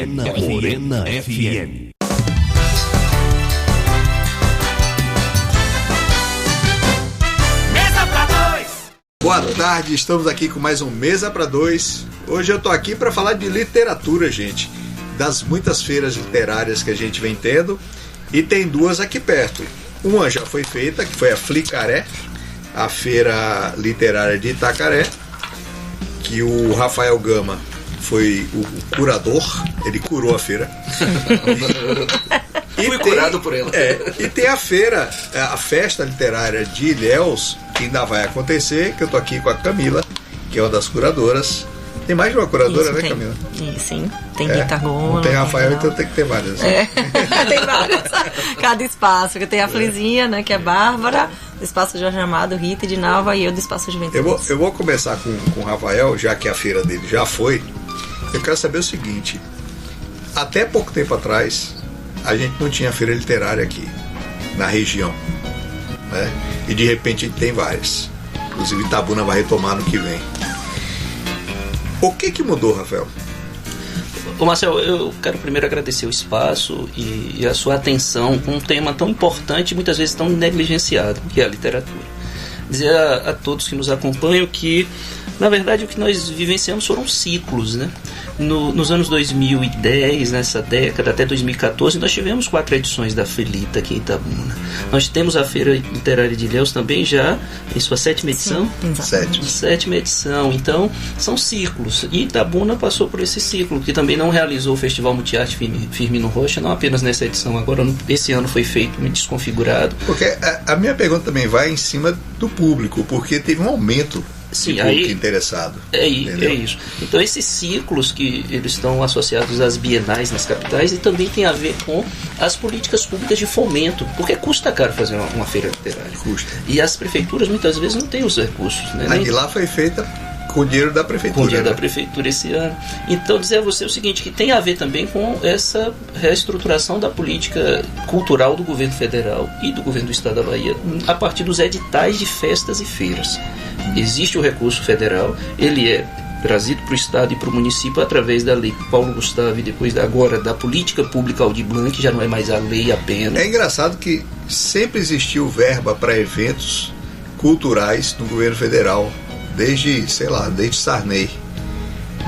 Morena FM. Mesa pra dois. Boa tarde, estamos aqui com mais um Mesa para Dois. Hoje eu tô aqui para falar de literatura, gente, das muitas feiras literárias que a gente vem tendo, e tem duas aqui perto. Uma já foi feita, que foi a Flicaré, a feira literária de Itacaré, que o Rafael Gama foi o curador, ele curou a feira. Fui curado por ela. E tem a feira, a festa literária de Ilhéus, que ainda vai acontecer, que eu tô aqui com a Camila, que é uma das curadoras. Tem mais de uma curadora, isso, né, tem. Camila? Sim, tem Rita Gona. Não tem Rafael, então tem que ter várias. Tem várias. Cada espaço, que tem a Flizinha, né, que é Bárbara, do Espaço Jorge Amado, Rita e de Nalva, e eu do Espaço Juventude. Eu vou começar com o Rafael, já que a feira dele já foi. Eu quero saber o seguinte: até pouco tempo atrás, a gente não tinha feira literária aqui, na região, né? E de repente tem várias. Inclusive Itabuna vai retomar no que vem. O que mudou, Rafael? Ô Marcel, eu quero primeiro agradecer o espaço e a sua atenção com um tema tão importante e muitas vezes tão negligenciado, que é a literatura. Dizer a todos que nos acompanham que, na verdade, o que nós vivenciamos foram ciclos, né? Nos anos 2010, nessa década, até 2014, nós tivemos 4 edições da Felita aqui em Itabuna. Nós temos a Feira Literária de Ilhéus também já em sua 7ª edição. Sim, 7ª edição. Então, são ciclos. E Itabuna passou por esse ciclo, que também não realizou o Festival Multiarte Firmino Rocha, não apenas nessa edição. Agora, esse ano foi feito desconfigurado. Porque a minha pergunta também vai em cima do público, porque teve um aumento. Sim, aí interessado. É isso. Então esses ciclos que eles estão associados às bienais nas capitais e também tem a ver com as políticas públicas de fomento, porque custa caro fazer uma feira literária. Custa. E as prefeituras muitas vezes não têm os recursos, né? E lá foi feita com o dinheiro da prefeitura. Com o dinheiro da prefeitura esse ano. Então dizer a você o seguinte, que tem a ver também com essa reestruturação da política cultural do governo federal e do governo do estado da Bahia a partir dos editais de festas e feiras. Existe o recurso federal, ele é trazido para o estado e para o município através da lei Paulo Gustavo e depois agora da política pública Aldir Blanc, que já não é mais a lei apenas. É engraçado que sempre existiu verba para eventos culturais no governo federal, desde Sarney,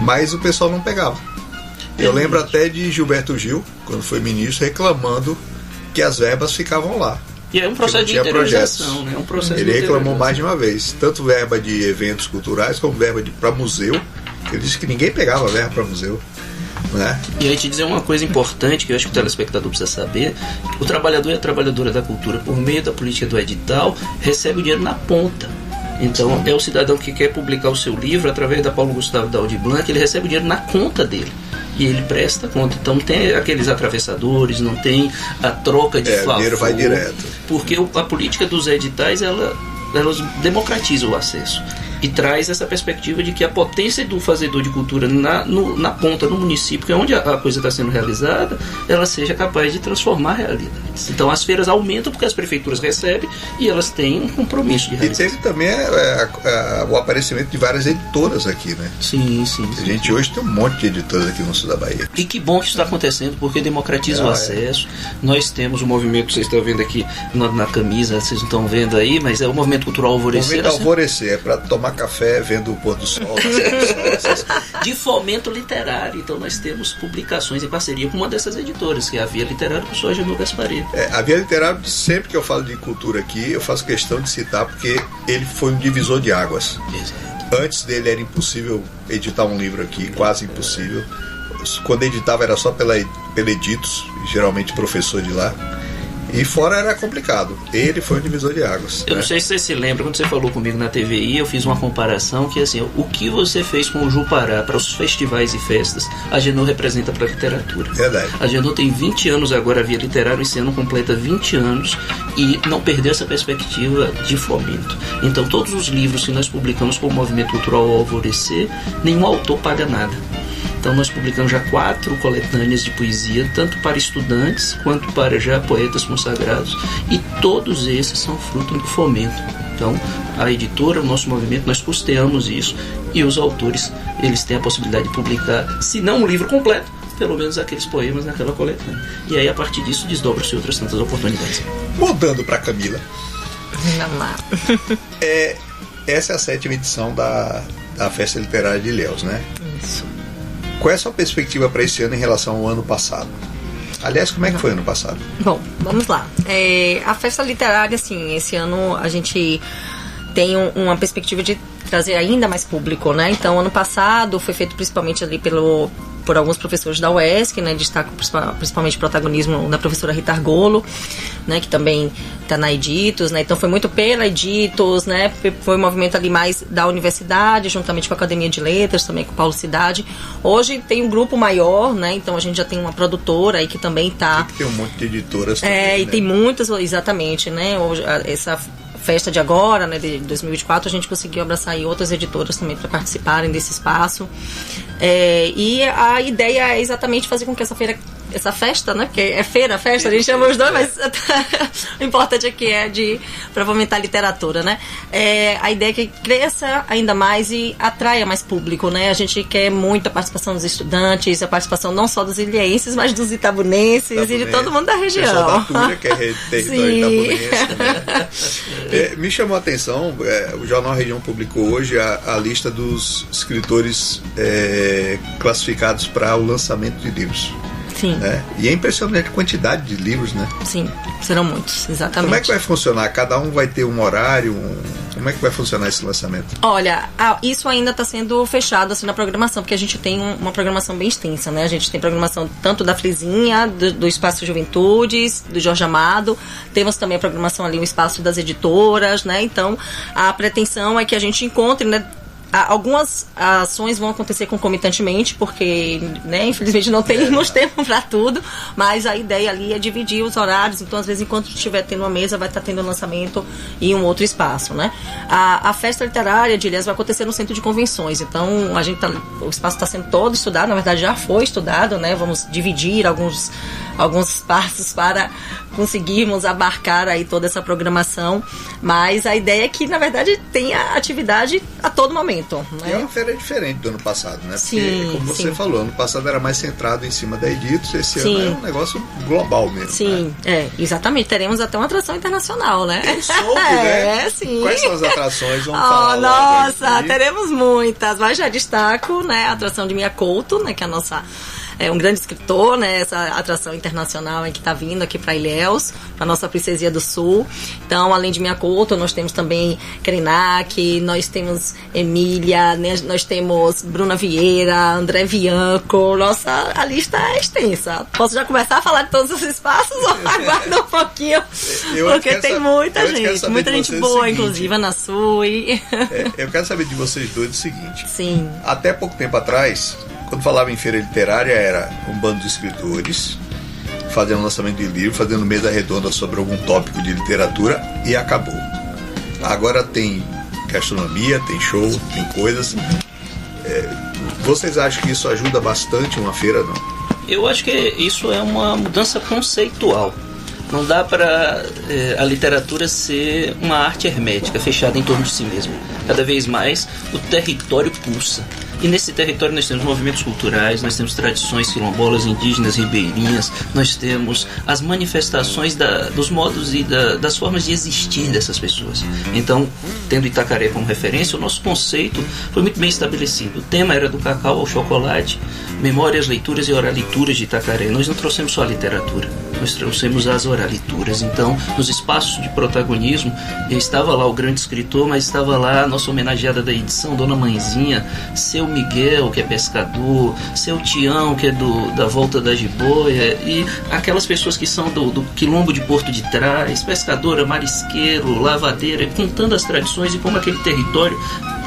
mas o pessoal não pegava. Eu lembro até de Gilberto Gil, quando foi ministro, reclamando que as verbas ficavam lá. E é um processo de interiorização, né? Ele reclamou mais de uma vez, tanto verba de eventos culturais como verba para museu. Ele disse que ninguém pegava verba para museu, né? E aí te dizer uma coisa importante que eu acho que o telespectador precisa saber: o trabalhador e a trabalhadora da cultura, por meio da política do edital, recebe o dinheiro na ponta. Então é o cidadão que quer publicar o seu livro através da Paulo Gustavo da Aldir Blanc, ele recebe o dinheiro na conta dele. E ele presta conta. Então não tem aqueles atravessadores, não tem a troca de favor. O dinheiro vai direto. Porque a política dos editais, ela democratiza o acesso. E traz essa perspectiva de que a potência do fazedor de cultura na ponta, no município, que é onde a coisa está sendo realizada, ela seja capaz de transformar realidades. Então as feiras aumentam porque as prefeituras recebem e elas têm um compromisso de realizar. E teve também o aparecimento de várias editoras aqui, né? Sim. A gente hoje tem um monte de editoras aqui no sul da Bahia. E que bom que isso está acontecendo, porque democratiza o acesso. Nós temos um movimento, vocês estão vendo aqui na camisa, vocês não estão vendo aí, mas é o Movimento Cultural Alvorecer. O Movimento Alvorecer é para tomar café vendo o pôr do sol. De fomento literário. Então nós temos publicações em parceria com uma dessas editoras, que é a Via Literária, com o professor Agenor Gaspareto. A Via Literária, sempre que eu falo de cultura aqui, eu faço questão de citar, porque ele foi um divisor de águas. Exato. Antes dele era impossível editar um livro aqui, quase impossível. Quando editava era só pela Editos, geralmente professor de lá. E fora era complicado. Ele foi um divisor de águas. Eu não sei se você se lembra, quando você falou comigo na TVI, eu fiz uma comparação que assim, o que você fez com o Jupará para os festivais e festas, a Agenor representa para a literatura. Verdade. A Agenor tem 20 anos agora, a Via Literária esse ano completa 20 anos e não perdeu essa perspectiva de fomento. Então todos os livros que nós publicamos com o Movimento Cultural Alvorecer, nenhum autor paga nada. Então nós publicamos já 4 coletâneas de poesia, tanto para estudantes quanto para já poetas consagrados, e todos esses são fruto do fomento. Então a editora, o nosso movimento, nós custeamos isso, e os autores, eles têm a possibilidade de publicar, se não um livro completo, pelo menos aqueles poemas naquela coletânea. E aí, a partir disso, desdobram-se outras tantas oportunidades. Mudando para Camila. Vamos lá. Essa é a 7ª edição da Festa Literária de Ilhéus, né? Isso. Qual é a sua perspectiva para esse ano em relação ao ano passado? Aliás, como é que foi ano passado? Bom, vamos lá. A Festa Literária, assim, esse ano a gente tem uma perspectiva de trazer ainda mais público, né? Então, ano passado foi feito principalmente ali por alguns professores da UESC, né? Destaco principalmente o protagonismo da professora Rita Argolo, né? Que também está na Editos, né? Então, foi muito pela Editos, né? Foi um movimento ali mais da universidade, juntamente com a Academia de Letras, também com o Paulo Cidade. Hoje tem um grupo maior, né? Então, a gente já tem uma produtora aí que também está... Tem um monte de editoras também, e né? tem muitas, exatamente, né? Hoje, essa festa de agora, né, de 2024, a gente conseguiu abraçar aí outras editoras também para participarem desse espaço. E a ideia é exatamente fazer com que essa festa, né, porque é festa, a gente chama os dois, mas o importante aqui é para fomentar a literatura, né? A ideia é que cresça ainda mais e atraia mais público, né? A gente quer muito a participação dos estudantes, a participação não só dos ilhéenses, mas dos itabunenses e de todo mundo da região. Pessoal da Túria, que é território itabunense, né? Me chamou a atenção, o Jornal Região publicou hoje a lista dos escritores classificados para o lançamento de livros. Sim. Né? E é impressionante a quantidade de livros, né? Sim, serão muitos, exatamente. Como é que vai funcionar? Cada um vai ter um horário? Como é que vai funcionar esse lançamento? Olha, isso ainda está sendo fechado assim na programação, porque a gente tem uma programação bem extensa, né? A gente tem programação tanto da Flizinha, do Espaço Juventudes, do Jorge Amado, temos também a programação ali, o Espaço das Editoras, né? Então, a pretensão é que a gente encontre, né? Algumas ações vão acontecer concomitantemente, porque, né, infelizmente não temos tempo para tudo, mas a ideia ali é dividir os horários. Então, às vezes, enquanto estiver tendo uma mesa, vai estar tendo lançamento em um outro espaço, né? A Festa Literária de Ilhéus vai acontecer no Centro de Convenções. Então, o espaço está sendo todo estudado, na verdade já foi estudado, né? Vamos dividir alguns espaços para conseguirmos abarcar aí toda essa programação, mas a ideia é que, na verdade, tenha atividade a todo momento. Né? É uma feira diferente do ano passado, né? Porque, sim, como você falou, ano passado era mais centrado em cima da Editos, esse sim. ano é um negócio global mesmo. Sim, né? Exatamente. Teremos até uma atração internacional, né? Eu soube, né? Sim. Quais são as atrações? Vamos falar nossa, teremos muitas, mas já destaco, né, a atração de Mia Couto, né, que é a nossa... um grande escritor, né? Essa atração internacional que está vindo aqui para Ilhéus, para nossa Princesia do Sul. Então, além de Mia Couto, nós temos também Krenak, nós temos Emília, né? Nós temos Bruna Vieira, André Bianco. Nossa, a lista é extensa. Posso já começar a falar de todos os espaços ou aguarda um pouquinho? Porque tem muita gente boa, inclusive Ana Sui. Eu quero saber de vocês dois o seguinte. Sim. Até pouco tempo atrás, quando falava em feira literária, era um bando de escritores fazendo lançamento de livro, fazendo mesa redonda sobre algum tópico de literatura e acabou. Agora tem gastronomia, tem show, tem coisas. Vocês acham que isso ajuda bastante uma feira, não? Eu acho que isso é uma mudança conceitual. Não dá para a literatura ser uma arte hermética, fechada em torno de si mesma. Cada vez mais o território pulsa. E nesse território nós temos movimentos culturais, nós temos tradições quilombolas, indígenas, ribeirinhas, nós temos as manifestações dos modos e das formas de existir dessas pessoas. Então, tendo Itacaré como referência, o nosso conceito foi muito bem estabelecido. O tema era do cacau ao chocolate, memórias, leituras e oralituras de Itacaré. Nós não trouxemos só a literatura, nós trouxemos as oralituras. Então, nos espaços de protagonismo, estava lá o grande escritor, mas estava lá a nossa homenageada da edição, Dona Mãezinha, seu Miguel, que é pescador, seu Tião, que é da Volta da Jiboia, e aquelas pessoas que são do quilombo de Porto de Trás, pescadora, marisqueiro, lavadeira, contando as tradições e como aquele território,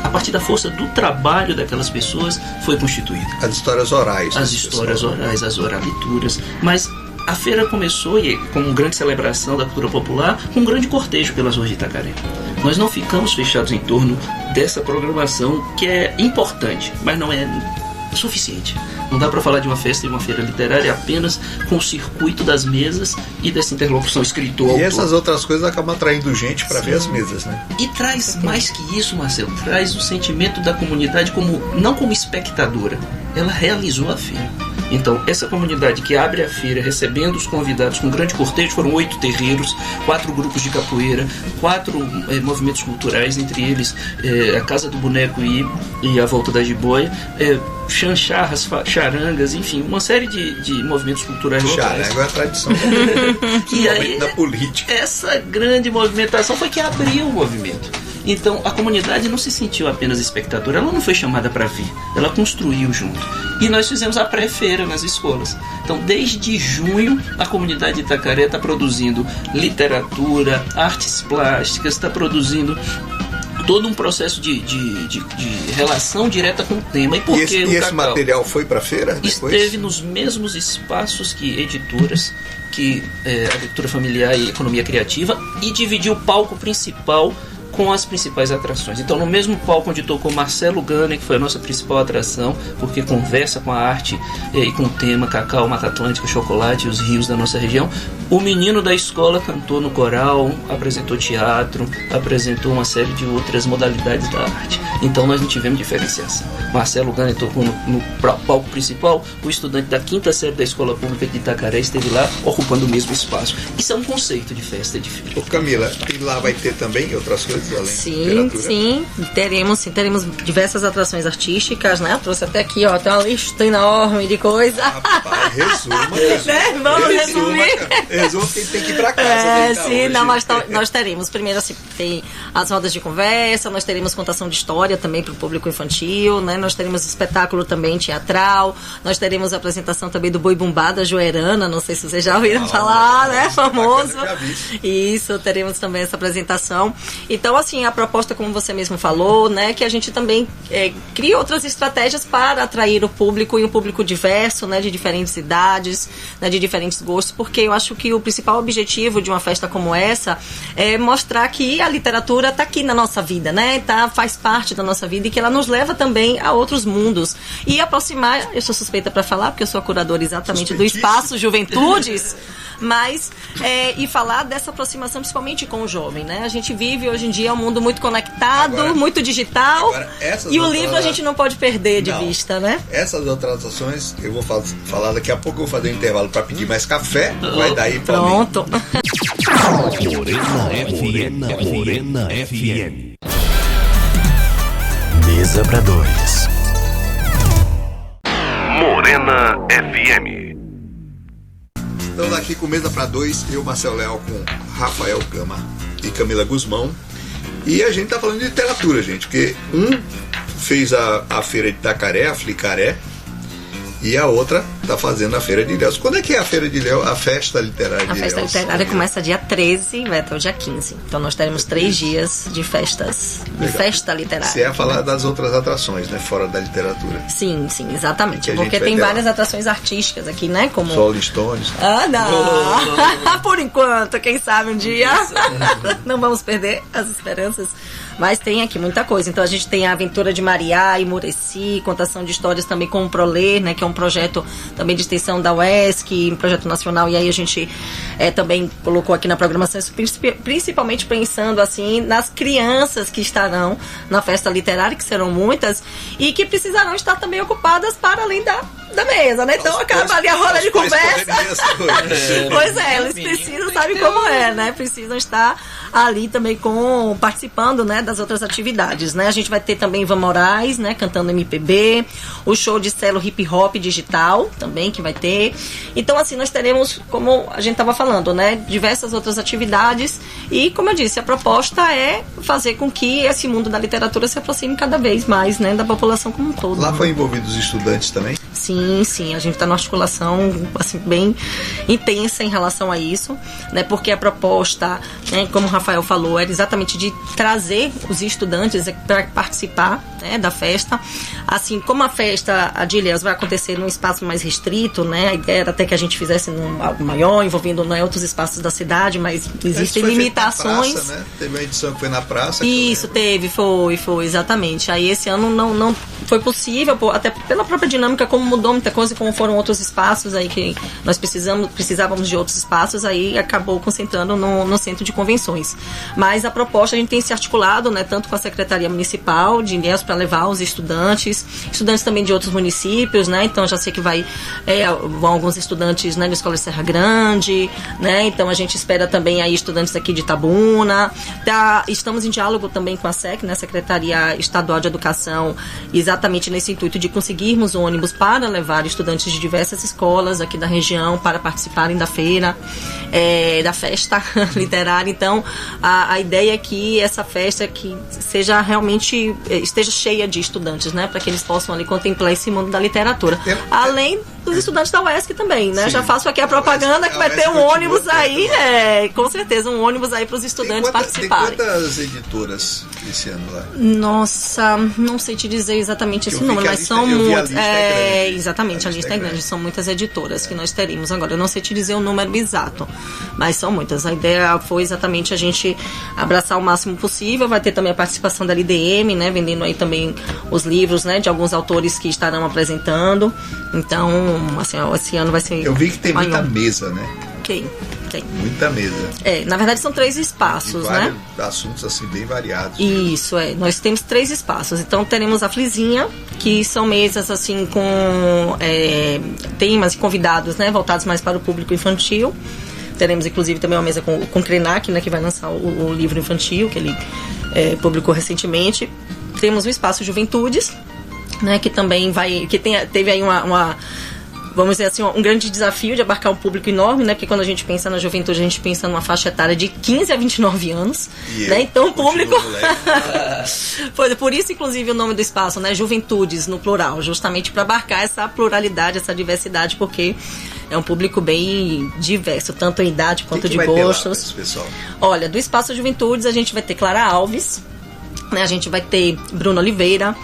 a partir da força do trabalho daquelas pessoas, foi constituído. As histórias orais. As histórias orais, as oralituras. Mas a feira começou, e como uma grande celebração da cultura popular, com um grande cortejo pelas ruas de Itacaré. Nós não ficamos fechados em torno dessa programação, que é importante, mas não é suficiente. Não dá para falar de uma festa e uma feira literária apenas com o circuito das mesas e dessa interlocução escritor-autor. E essas outras coisas acabam atraindo gente para ver as mesas, né? E traz mais que isso, Marcelo, traz o sentimento da comunidade não como espectadora. Ela realizou a feira. Então, essa comunidade que abre a feira recebendo os convidados com grande cortejo, foram 8 terreiros, 4 grupos de capoeira, 4 movimentos culturais, entre eles a Casa do Boneco e a Volta da Jiboia, chancharras, charangas, enfim, uma série de movimentos culturais locais. Charanga é a tradição e aí, da política. Essa grande movimentação foi que abriu o movimento. Então, a comunidade não se sentiu apenas espectadora, ela não foi chamada para vir, ela construiu junto. E nós fizemos a pré-feira nas escolas. Então, desde junho, a comunidade de Itacaré está produzindo literatura, artes plásticas, está produzindo todo um processo de relação direta com o tema. E esse material foi para a feira depois? Esteve nos mesmos espaços que editoras, que Agricultura Familiar e Economia Criativa, e dividiu o palco principal com as principais atrações. Então, no mesmo palco onde tocou Marcelo Gunner, que foi a nossa principal atração, porque conversa com a arte e com o tema cacau, Mata Atlântica, chocolate e os rios da nossa região, o menino da escola cantou no coral, apresentou teatro, apresentou uma série de outras modalidades da arte. Então, nós não tivemos diferenciação. Marcelo Gunner tocou no palco principal, o estudante da 5ª série da Escola Pública de Itacaré esteve lá, ocupando o mesmo espaço. Isso é um conceito de festa de feira. Ô Camila, e lá vai ter também outras coisas? Sim, teremos diversas atrações artísticas, né? Eu trouxe até aqui, ó, tem uma lista enorme de coisa. Rapaz, resuma. Né? Vamos resumir. Resuma que tem que ir pra casa. Sim, não, mas nós teremos. Primeiro, assim, tem as rodas de conversa, nós teremos contação de história também para o público infantil, né? Nós teremos espetáculo também teatral, nós teremos a apresentação também do Boi Bumbá da Joerana, não sei se vocês já ouviram falar, né? Famoso. Isso, teremos também essa apresentação. Então, assim, a proposta, como você mesmo falou, né, que a gente também cria outras estratégias para atrair o público, e um público diverso, né, de diferentes idades, né, de diferentes gostos, porque eu acho que o principal objetivo de uma festa como essa é mostrar que a literatura está aqui na nossa vida, né, faz parte da nossa vida, e que ela nos leva também a outros mundos. E aproximar, eu sou suspeita para falar, porque eu sou a curadora exatamente do Espaço Juventudes, mas e falar dessa aproximação principalmente com o jovem, né? A gente vive hoje em dia um mundo muito conectado, agora, muito digital, e o livro a gente não pode perder de vista, né? Essas outras ações eu vou falar daqui a pouco, eu vou fazer um intervalo para pedir mais café, vai daí para pronto. Morena FM. Mesa para 2. Morena FM. Estamos aqui com Mesa para 2, eu, Marcelo Leal, com Rafael Gama e Camila Guzmão. E a gente tá falando de literatura, gente, porque fez a feira de Itacaré, a Flicaré, e a outra tá fazendo a feira de Ilhéus. Quando é que é a feira de Ilhéus, a festa literária de Ilhéus? A festa literária começa dia 13 e vai até o dia 15. Então nós teremos 3 dias de festas, de festa literária. Você ia falar das outras atrações, né, fora da literatura. Sim, exatamente. Porque tem várias atrações artísticas aqui, né, como Rolling Stones. Ah, não. Por enquanto, quem sabe um dia. Não vamos perder as esperanças. Mas tem aqui muita coisa. Então a gente tem a Aventura de Mariá e Mureci, contação de histórias também com o Proler, né, que é um projeto também de extensão da UESC, um projeto nacional, e aí a gente também colocou aqui na programação, principalmente pensando assim nas crianças que estarão na festa literária, que serão muitas, e que precisarão estar também ocupadas para além da mesa, né? Então acaba ali a roda de conversa. Pois é, eles precisam, sabe como é, né? Precisam estar ali também participando, né, das outras atividades, né? A gente vai ter também Ivan Moraes, né, cantando MPB, o show de cello hip hop digital também que vai ter. Então, assim, nós teremos, como a gente estava falando, né, diversas outras atividades, e, como eu disse, a proposta é fazer com que esse mundo da literatura se aproxime cada vez mais, né, da população como um todo. Lá foi envolvido os estudantes também? Sim, a gente está numa articulação assim, bem intensa em relação a isso, né, porque a proposta, né, como o Rafael falou, era exatamente de trazer os estudantes para participar, né, da festa. Assim, como a festa de Ilhéus vai acontecer num espaço mais restrito, né, a ideia era até que a gente fizesse algo maior, envolvendo, né, outros espaços da cidade, mas existem limitações. Praça, né? Teve uma edição que foi na praça. Isso, foi, exatamente. Aí esse ano não foi possível, até pela própria dinâmica como mudou muita coisa, como foram outros espaços aí que nós precisávamos de outros espaços, aí acabou concentrando no centro de convenções. Mas a proposta, a gente tem se articulado, né, tanto com a Secretaria Municipal de Ilhéus para levar os estudantes também de outros municípios, né, então já sei que vão alguns estudantes, né, da Escola de Serra Grande, né, então a gente espera também aí estudantes aqui de Itabuna. Estamos em diálogo também com a SEC, né, Secretaria Estadual de Educação, exatamente nesse intuito de conseguirmos ônibus para levar estudantes de diversas escolas aqui da região para participarem da feira, da festa literária. Então, a ideia é que essa festa que seja realmente, esteja cheia de estudantes, né, para que eles possam ali contemplar esse mundo da literatura. Além dos estudantes da UESC também, né? Sim. Já faço aqui a propaganda que vai ter um ônibus aí, com certeza, um ônibus aí para os estudantes participarem. Tem quantas editoras esse ano lá? Nossa, não sei te dizer exatamente esse número, mas são muitas. Exatamente, a lista é grande. São muitas editoras que nós teremos agora. Eu não sei te dizer o número exato, mas são muitas. A ideia foi exatamente a gente abraçar o máximo possível. Vai ter também a participação da LDM, né? Vendendo aí também os livros, né? De alguns autores que estarão apresentando. Então, assim, esse ano vai ser... Eu vi que tem muita mesa, né? Tem. Muita mesa. Na verdade são 3 espaços, né? Assuntos assim bem variados. Isso, nós temos 3 espaços. Então teremos a Flizinha, que são mesas assim com temas e convidados, né? Voltados mais para o público infantil. Teremos inclusive também uma mesa com o Krenak, né? Que vai lançar o livro infantil, que ele publicou recentemente. Temos o Espaço Juventudes, né? Que também teve aí vamos dizer assim, um grande desafio de abarcar um público enorme, né? Porque quando a gente pensa na juventude, a gente pensa numa faixa etária de 15 a 29 anos, né? Então o público... Por isso, inclusive, o nome do espaço, né? Juventudes, no plural, justamente para abarcar essa pluralidade, essa diversidade, porque é um público bem diverso, tanto em idade quanto de gostos. Pessoal? Olha, do Espaço Juventudes, a gente vai ter Clara Alves, né? A gente vai ter Bruno Oliveira,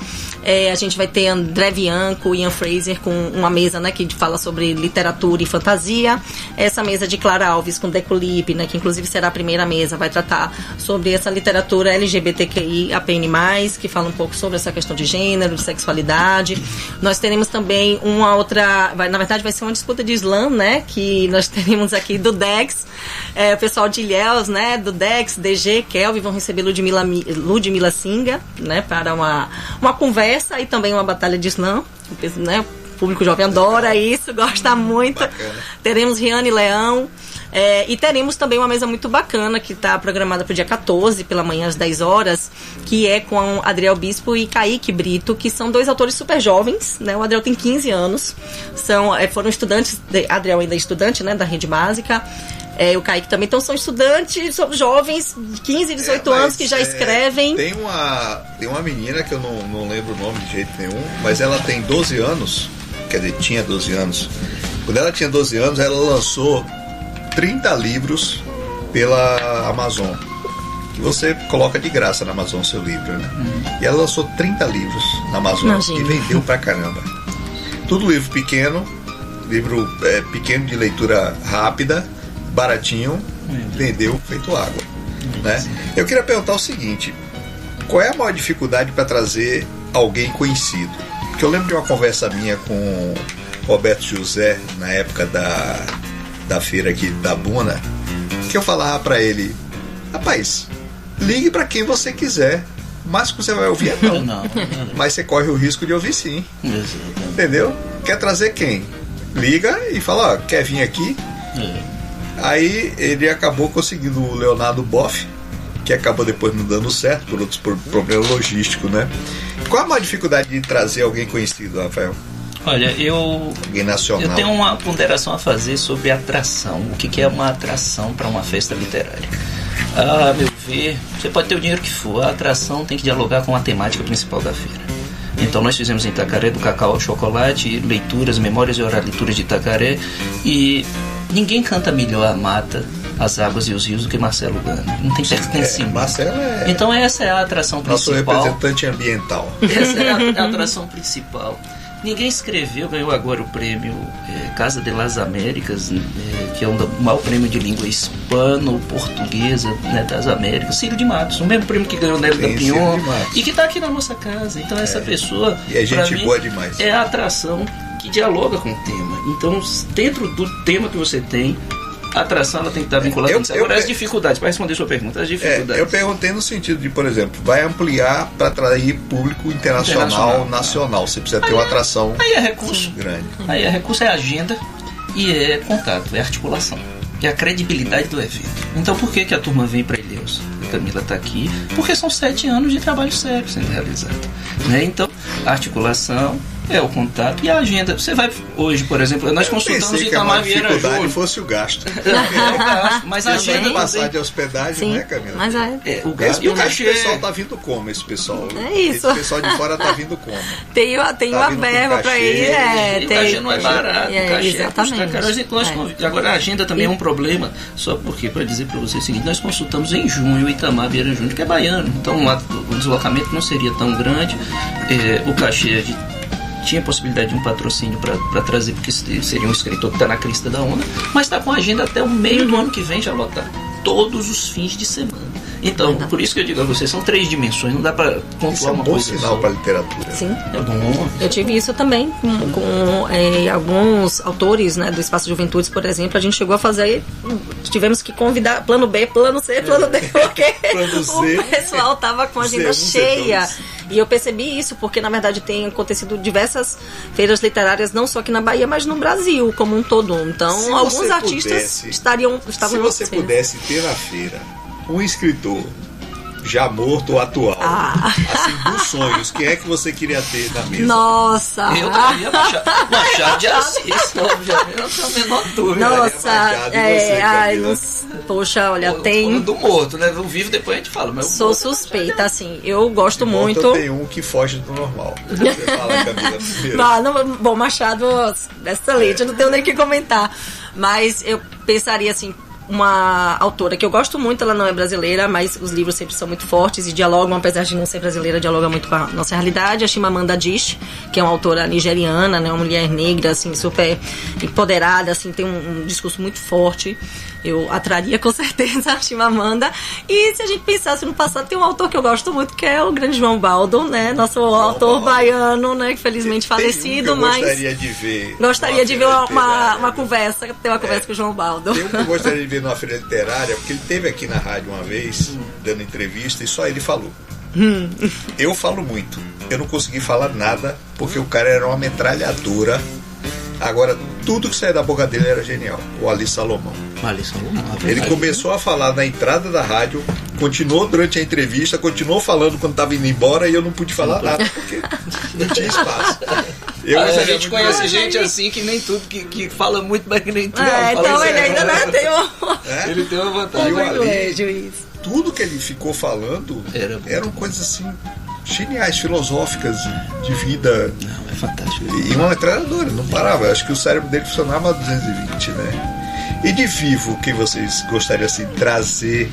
a gente vai ter André Bianco e Ian Fraser com uma mesa, né, que fala sobre literatura e fantasia. Essa mesa de Clara Alves com Decolip, né, que inclusive será a primeira mesa, vai tratar sobre essa literatura LGBTQI APN+, que fala um pouco sobre essa questão de gênero, de sexualidade. Nós teremos também uma outra, na verdade vai ser uma disputa de slam, né, que nós teremos aqui do DEX, o pessoal de Ilhéus, né, do DEX, DG, Kelvin, vão receber Ludmila Singa, né, para uma conversa e também uma batalha de slam, né? O público jovem adora isso, gosta muito. Bacana. Teremos Riane Leão, e teremos também uma mesa muito bacana que está programada para o dia 14, pela manhã às 10 horas, que é com Adriel Bispo e Kaique Brito, que são 2 autores super jovens, né? O Adriel tem 15 anos, foram estudantes, Adriel ainda é estudante, né, da rede básica. O Kaique também, então são estudantes, são jovens de 15, 18 anos que já escrevem. Tem uma menina que eu não lembro o nome de jeito nenhum, mas ela tem 12 anos, quer dizer, tinha 12 anos. Quando ela tinha 12 anos, ela lançou 30 livros pela Amazon, que você coloca de graça na Amazon seu livro, né? E ela lançou 30 livros na Amazon. Imagina. E vendeu pra caramba. Tudo livro pequeno de leitura rápida, baratinho, vendeu feito água, né? Eu queria perguntar o seguinte: qual é a maior dificuldade para trazer alguém conhecido? Porque eu lembro de uma conversa minha com Roberto José na época da feira aqui da Buna, que eu falava para ele: rapaz, ligue para quem você quiser, mas que você vai ouvir não. Mas você corre o risco de ouvir sim. Entendeu? Quer trazer quem? Liga e fala: ó, quer vir aqui? Aí ele acabou conseguindo o Leonardo Boff, que acabou depois não dando certo por outros problemas logísticos, né? Qual a maior dificuldade de trazer alguém conhecido, Rafael? Olha, alguém nacional. Eu tenho uma ponderação a fazer sobre atração. O que é uma atração para uma festa literária? A meu ver, você pode ter o dinheiro que for, a atração tem que dialogar com a temática principal da feira. Então nós fizemos em Itacaré do cacau ao chocolate, leituras, memórias e oralituras de Itacaré, e ninguém canta melhor a mata, as águas e os rios do que Marcelo Gana. Não tem pertencimento. Marcelo Então essa é a atração principal. Nosso representante ambiental. Essa é a atração principal. Ninguém escreveu, ganhou agora o prêmio Casa de las Américas, que é o maior prêmio de língua hispano-portuguesa, né, das Américas. Ciro de Matos, o mesmo prêmio que ganhou Nélio da Pinhon e que está aqui na nossa casa. Então essa pessoa, e é gente boa demais. É a atração que dialoga com o tema. Então, dentro do tema que você tem, a atração ela tem que estar vinculada com isso. Agora, as dificuldades, para responder sua pergunta, as dificuldades. Eu perguntei no sentido de, por exemplo, vai ampliar para atrair público internacional, nacional. Você precisa ter uma atração aí é recurso grande. Aí é recurso, é agenda e é contato, é articulação. É a credibilidade do evento. Então, por que a turma vem para Ilhéus? A Camila está aqui, porque são 7 anos de trabalho sério sendo realizado. Né? Então, a articulação é o contato e a agenda. Você vai hoje, por exemplo, nós consultamos Itamar Vieira Júnior. Dificuldade fosse o gasto. É o gasto, mas a agenda também. Passar de hospedagem, sim, né, Camila? Mas o gasto e o cachê. Esse pessoal tá vindo como, esse pessoal? É isso. Esse pessoal de fora tá vindo como? Tem uma verba para ir. E o cachê não é barato. O cachê exatamente. Agora a agenda também é um problema, só porque, para dizer para você o seguinte, nós consultamos em junho o Itamar Vieira Júnior, que é baiano, então o deslocamento não seria tão grande, o cachê tinha possibilidade de um patrocínio para trazer, porque seria um escritor que está na crista da onda, mas está com a agenda até o meio do ano que vem já lotar, todos os fins de semana. Então, por isso que eu digo a vocês, são 3 dimensões, não dá para pontuar uma coisa. Isso é um bom sinal para a literatura. Sim. É bom. Eu tive isso também com alguns autores, né, do Espaço Juventudes, por exemplo. A gente chegou a fazer, tivemos que convidar plano B, plano C, plano D, porque o pessoal estava com a agenda cheia. E eu percebi isso, porque na verdade tem acontecido diversas feiras literárias, não só aqui na Bahia, mas no Brasil como um todo. Então, alguns artistas estavam... Se você pudesse ter na feira um escritor já morto ou atual, assim, dos sonhos, quem é que você queria ter na mesa? Nossa! Eu queria Machado de Assis, obviamente, não tenho a menor dúvida. Nossa, poxa, olha, tem... Do morto, né? O vivo depois a gente fala. Mas sou suspeita, assim, eu gosto muito... Eu tenho um que foge do normal. Você fala, Camila, primeiro. Bom, Machado, excelente, eu não tenho nem o que comentar. Mas eu pensaria, assim, uma autora que eu gosto muito, ela não é brasileira, mas os livros sempre são muito fortes e dialogam, apesar de não ser brasileira, dialoga muito com a nossa realidade. A Chimamanda Adichie, que é uma autora nigeriana, né, uma mulher negra, assim, super empoderada, assim, tem um discurso muito forte. Eu atraria com certeza a Chimamanda. E se a gente pensasse no passado, tem um autor que eu gosto muito, que é o grande João Baldo, né, nosso autor baiano, né, que felizmente falecido, mas gostaria de ver uma conversa, ter uma conversa com o João Baldo. Tem um que eu gostaria de ver numa feira literária, porque ele esteve aqui na rádio uma vez, dando entrevista, e só ele falou. Eu falo muito. Eu não consegui falar nada, porque o cara era uma metralhadora. Agora, tudo que saía da boca dele era genial. O Ali Salomão. Ele começou a falar na entrada da rádio, continuou durante a entrevista, continuou falando quando estava indo embora, e eu não pude falar nada, porque não tinha espaço. A gente conhece gente assim que nem tudo, que fala muito, mas que nem tudo. Então ele ainda não tem Ele tem uma vantagem. E o Ali, tudo que ele ficou falando eram coisas assim geniais, filosóficas, de vida. Não, é fantástico. E uma metralhadora, não parava. Eu acho que o cérebro dele funcionava a 220, né? E de vivo, que vocês gostariam assim, de trazer,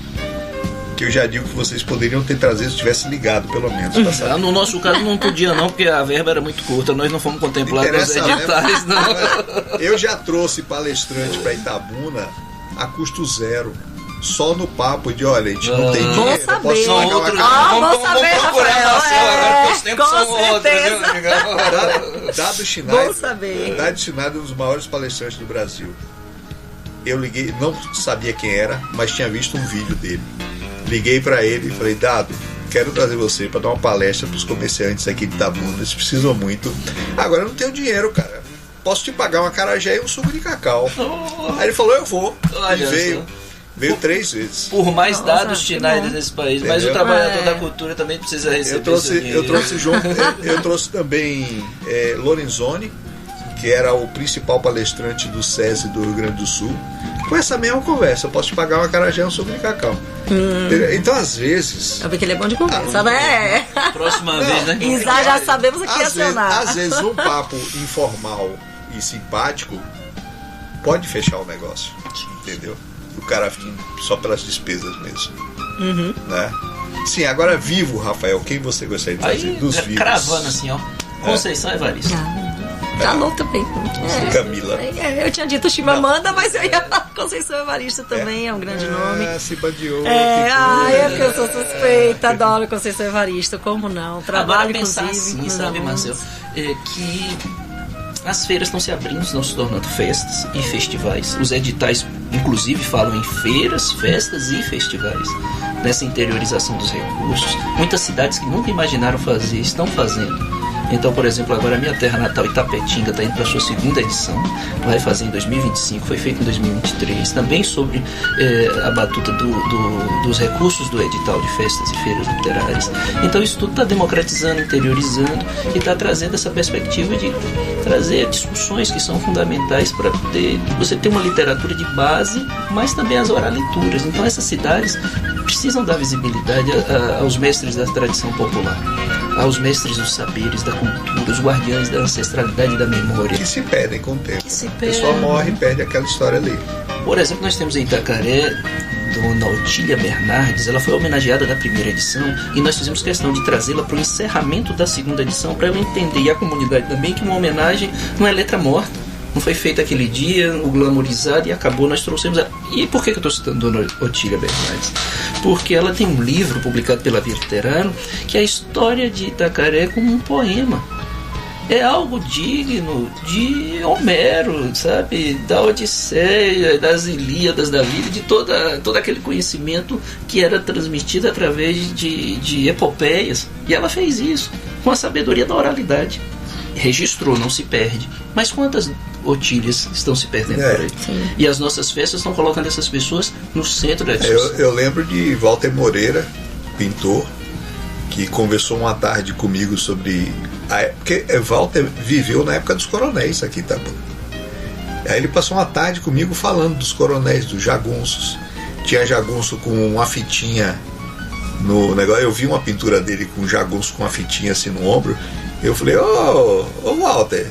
que eu já digo que vocês poderiam ter trazido se tivesse ligado, pelo menos. No nosso caso não podia não, porque a verba era muito curta, nós não fomos contemplados nos editais, não. Eu já trouxe palestrante para Itabuna a custo zero. Só no papo de, olha, a gente não tem dinheiro. Bom saber. Vamos procurar Rafael, os tempos são outros. Dado Schneider é um dos maiores palestrantes do Brasil. Eu liguei, não sabia quem era, mas tinha visto um vídeo dele. Liguei para ele e falei, Dado, quero trazer você para dar uma palestra para os comerciantes aqui de Itabuna, eles precisam muito. Agora eu não tenho dinheiro, cara. Posso te pagar uma acarajé e um suco de cacau. Aí ele falou, eu vou. E veio 3 vezes. Por mais dados Schneider nesse país, mas o trabalhador da cultura também precisa receber seu dinheiro. Eu trouxe também Lorenzoni, que era o principal palestrante do SESI do Rio Grande do Sul. Com essa mesma conversa, eu posso te pagar uma acarajé e um suco de cacau. Então, às vezes... Eu vi que ele é bom de conversa, né? Próxima vez, né? E já sabemos o que acionar. Às vezes, um papo informal e simpático pode fechar o negócio, entendeu? O cara fica só pelas despesas mesmo. Né? Sim, agora vivo, Rafael, quem você gostaria de trazer dos vivos? Cravando assim, ó. Conceição Evaristo. Calou também. Camila. Eu tinha dito Chimamanda, mas eu ia falar Conceição Evaristo também, é um grande nome. Se bandiou. É porque eu sou suspeita, adoro Conceição Evaristo, como não? Trabalho, agora pensar inclusive. assim, sabe, Marcelo? Que As feiras estão se abrindo, estão se tornando festas e festivais. Os editais, inclusive, falam em feiras, festas e festivais. Nessa interiorização dos recursos, muitas cidades que nunca imaginaram fazer, estão fazendo. Então, por exemplo, agora a minha terra natal, Itapetinga, está indo para a sua segunda edição. Vai fazer em 2025, foi feito em 2023. Também sobre a batuta dos recursos do edital de festas e feiras literárias. Então, isso tudo está democratizando, interiorizando e está trazendo essa perspectiva de trazer discussões que são fundamentais para você ter uma literatura de base, mas também as oralituras. Então, essas cidades precisam dar visibilidade aos mestres da tradição popular, aos mestres dos saberes, da cultura, os guardiães da ancestralidade e da memória. Que se perdem com o tempo. A pessoa morre e perde aquela história ali. Por exemplo, nós temos em Itacaré, Dona Otília Bernardes, ela foi homenageada da primeira edição e nós fizemos questão de trazê-la para o encerramento da segunda edição para ela entender, e a comunidade também, que uma homenagem não é letra morta. Não foi feito aquele dia, o glamorizado, e acabou, nós trouxemos ela. E por que eu estou citando Dona Otília Bernardes? Porque ela tem um livro publicado pela Via Literário, que é a história de Itacaré como um poema. É algo digno de Homero, sabe? Da Odisseia, das Ilíadas da vida, de todo aquele conhecimento que era transmitido através de epopeias. E ela fez isso com a sabedoria da oralidade. Registrou, não se perde. Mas quantas Otílias estão se perdendo por aí? Sim. E as nossas festas estão colocando essas pessoas no centro da discussão. Eu lembro de Walter Moreira, pintor, que conversou uma tarde comigo sobre... Porque Walter viveu na época dos coronéis aqui, tá bom? Aí ele passou uma tarde comigo falando dos coronéis, dos jagunços. Tinha jagunço com uma fitinha no negócio. Eu vi uma pintura dele com um jagunço com uma fitinha assim no ombro. Eu falei, ô Walter,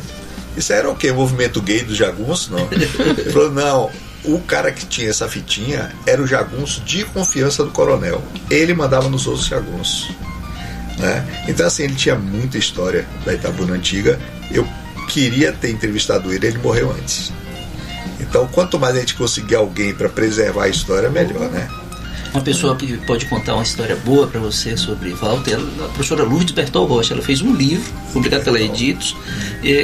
isso era o quê? Movimento gay do jagunço? Não. Ele falou, não, o cara que tinha essa fitinha era o jagunço de confiança do coronel. Ele mandava nos outros jagunços, né? Então assim, ele tinha muita história da Itabuna Antiga. Eu queria ter entrevistado ele morreu antes. Então quanto mais a gente conseguir alguém para preservar a história, melhor, né? Uma pessoa que pode contar uma história boa para você sobre Walter, a professora Lourdes Bertol Rocha. Ela fez um livro, publicado pela Editos,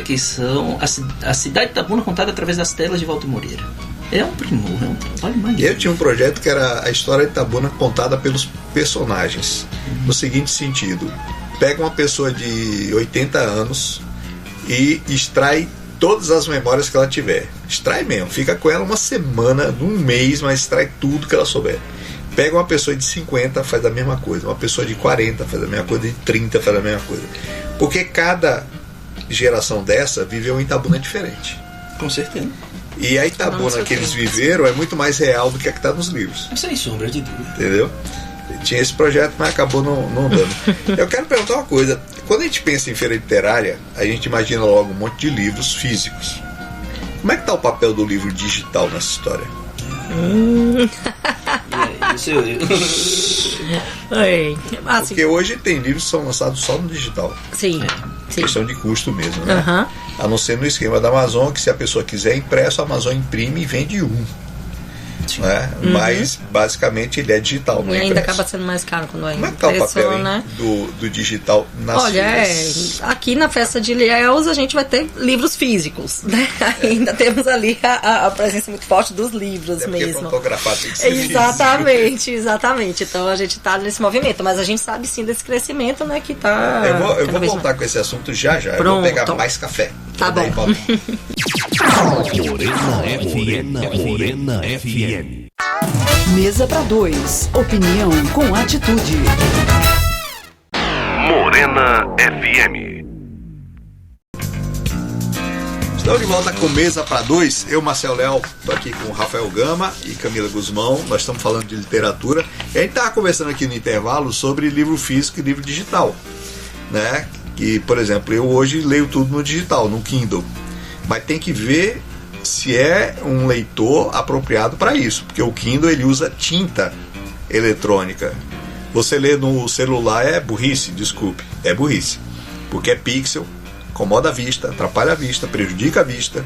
que são a Cidade de Itabuna contada através das telas de Walter Moreira. É um primor, olha mais. Eu tinha um projeto que era a história de Itabuna contada pelos personagens, no seguinte sentido: pega uma pessoa de 80 anos e extrai todas as memórias que ela tiver. Extrai mesmo, fica com ela uma semana, um mês, mas extrai tudo que ela souber. Pega uma pessoa de 50, faz a mesma coisa. Uma pessoa de 40 faz a mesma coisa. De 30 faz a mesma coisa. Porque cada geração dessa viveu uma Itabuna diferente. Com certeza. E a Itabuna que eles viveram é muito mais real do que a que está nos livros. Sem sombra de dúvida. Entendeu? Tinha esse projeto, mas acabou não dando. Eu quero perguntar uma coisa. Quando a gente pensa em feira literária, a gente imagina logo um monte de livros físicos. Como é que está o papel do livro digital nessa história? Porque hoje tem livros que são lançados só no digital. Sim. Questão de custo mesmo, né? A não ser no esquema da Amazon, que se a pessoa quiser impresso, a Amazon imprime e vende um. Né? Mas basicamente ele é digital, não é ainda impresso. acaba sendo mais caro quando é impresso. Como é que está o papel, né? do digital nas feiras? Aqui na festa de Ilhéus a gente vai ter livros físicos, né? Ainda temos ali a presença muito forte dos livros mesmo. Fotografar tem que ser exatamente. Então a gente está nesse movimento, mas a gente sabe sim desse crescimento, né? Que tá. Eu vou voltar com esse assunto já. Pronto. Eu vou pegar mais café. Tá bom. Morena FM. Mesa para dois. Opinião com atitude. Morena FM. Estamos de volta com Mesa para Dois. Eu, Marcelo Leal, estou aqui com o Rafael Gama e Camila Guzmão. Nós estamos falando de literatura. E a gente estava conversando aqui no intervalo sobre livro físico e livro digital, né? Que, por exemplo, eu hoje leio tudo no digital, no Kindle. Mas tem que ver se é um leitor apropriado para isso, porque o Kindle ele usa tinta eletrônica. Você lê no celular é burrice, desculpe, é burrice, porque é pixel, incomoda a vista, atrapalha a vista, prejudica a vista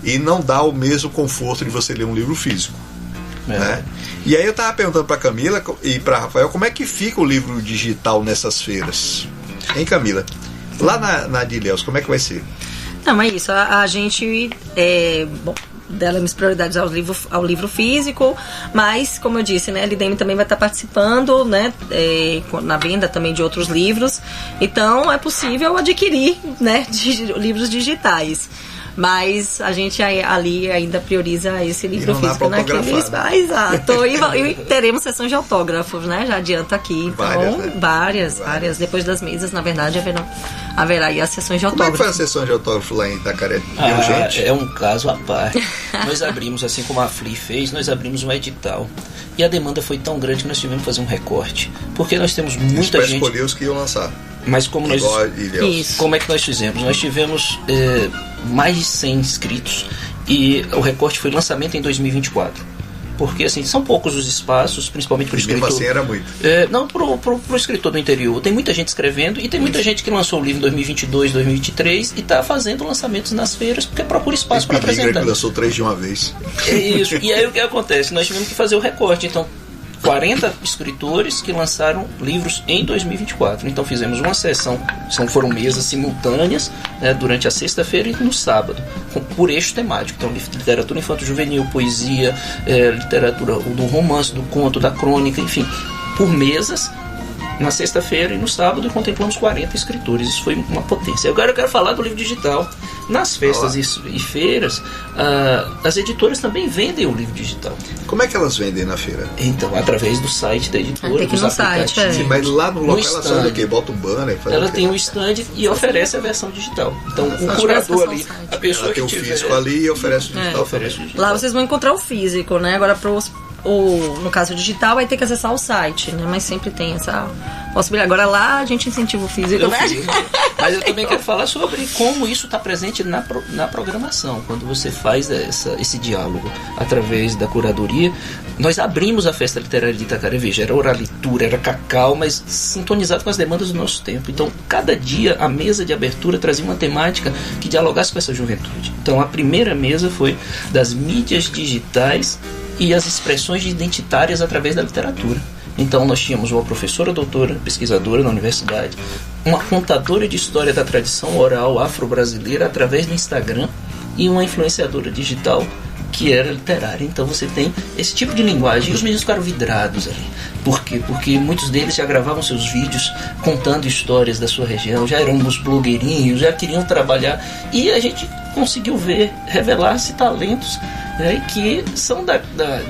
e não dá o mesmo conforto de você ler um livro físico, né? E aí eu estava perguntando para Camila e para Rafael como é que fica o livro digital nessas feiras, hein, Camila? Lá na de Ilhéus, como é que vai ser? Não, é isso. A gente, damos prioridades ao livro físico, mas, como eu disse, né, a LDM também vai estar participando, né, na venda também de outros livros. Então, é possível adquirir, né, livros digitais. Mas a gente ali ainda prioriza esse livro físico, né? Exato. E teremos sessões de autógrafos, né? Já adianto aqui. Então, várias. Depois das mesas, na verdade, haverá aí as sessões de autógrafos. Como é que foi a sessão de autógrafo lá em Itacaré? Gente? É um caso à parte. Nós abrimos, assim como a FLI fez, nós abrimos um edital. E a demanda foi tão grande que nós tivemos que fazer um recorte. Porque nós temos muita gente... escolher os que iam lançar. Mas como como é que nós fizemos? Nós tivemos mais de 100 inscritos e o recorte foi lançamento em 2024. Porque assim, são poucos os espaços, principalmente para o escritor. Mesmo assim era muito. Não, pro escritor do interior. Tem muita gente escrevendo e tem muita gente que lançou o livro em 2022, 2023 e está fazendo lançamentos nas feiras porque procura espaço para apresentar. Que lançou 3 de uma vez. É isso. E aí o que acontece? Nós tivemos que fazer o recorte. Então, 40 escritores que lançaram livros em 2024. Então fizemos uma sessão, foram mesas simultâneas, né, durante a sexta-feira e no sábado, por eixo temático. Então literatura infanto-juvenil, poesia, literatura do romance, do conto, da crônica, enfim, por mesas, na sexta-feira e no sábado, e contemplamos 40 escritores. Isso foi uma potência. Agora eu quero falar do livro digital. Nas festas e feiras, as editoras também vendem o livro digital. Como é que elas vendem na feira? Então, através do site da editora, tem que ir no site, Sim, mas lá no local ela faz o quê? Bota um banner? Ela tem um stand e oferece a versão digital. Então, o curador ali, a pessoa ela que tem o físico ali e oferece o digital. Lá vocês vão encontrar o físico, né? Agora, no caso digital, vai ter que acessar o site, né? Mas sempre tem essa possibilidade. Agora lá a gente incentiva o físico, né? Mas eu também quero falar sobre como isso está presente na programação. Quando você faz esse diálogo através da curadoria, nós abrimos a Festa Literária de Itacaré. Veja, era oralitura, era cacau, mas sintonizado com as demandas do nosso tempo. Então, cada dia a mesa de abertura trazia uma temática que dialogasse com essa juventude. Então, a primeira mesa foi das mídias digitais e as expressões identitárias através da literatura. Então nós tínhamos uma professora, doutora, pesquisadora na universidade, uma contadora de história da tradição oral afro-brasileira através do Instagram e uma influenciadora digital que era literária. Então você tem esse tipo de linguagem e os meninos ficaram vidrados ali. Por quê? Porque muitos deles já gravavam seus vídeos contando histórias da sua região, já eram uns blogueirinhos, já queriam trabalhar e a gente conseguiu revelar-se talentos, né, que são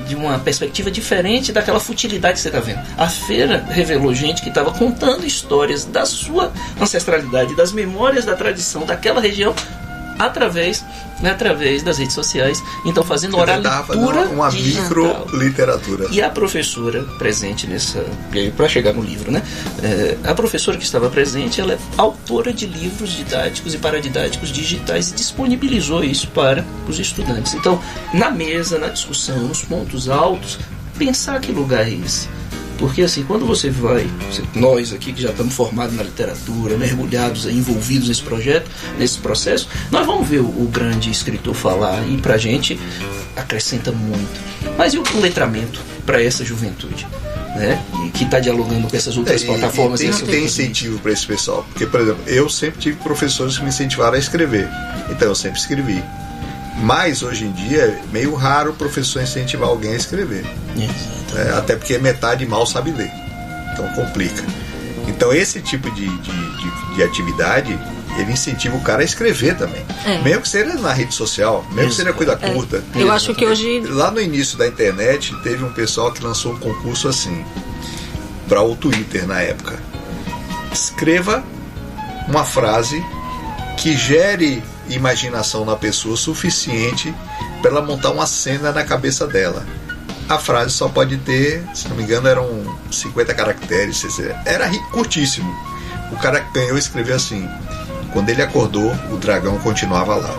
de uma perspectiva diferente daquela futilidade que você está vendo. A feira revelou gente que estava contando histórias da sua ancestralidade, das memórias da tradição daquela região através das redes sociais. Então fazendo oralitura uma micro-literatura. E a professora presente para chegar no livro, né? A professora que estava presente, ela é autora de livros didáticos e paradidáticos digitais e disponibilizou isso para os estudantes. Então, na mesa, na discussão, nos pontos altos, pensar que lugar é esse. Porque assim, quando você vai, nós aqui que já estamos formados na literatura, mergulhados, envolvidos nesse projeto, nesse processo, nós vamos ver o grande escritor falar e pra gente acrescenta muito. Mas e o letramento para essa juventude, né? E que está dialogando com essas outras plataformas? Tem incentivo para esse pessoal. Porque, por exemplo, eu sempre tive professores que me incentivaram a escrever. Então eu sempre escrevi. Mas hoje em dia é meio raro o professor incentivar alguém a escrever. Até porque metade mal sabe ler. Então complica. Então esse tipo de atividade, ele incentiva o cara a escrever também. Mesmo que seja na rede social, mesmo que seja coisa curta. Eu acho que hoje... Lá no início da internet, teve um pessoal que lançou um concurso assim, para o Twitter na época. Escreva uma frase que gere imaginação na pessoa suficiente para ela montar uma cena na cabeça dela. A frase só pode ter, se não me engano, eram 50 caracteres, era curtíssimo. O cara ganhou e escreveu assim: quando ele acordou, o dragão continuava lá.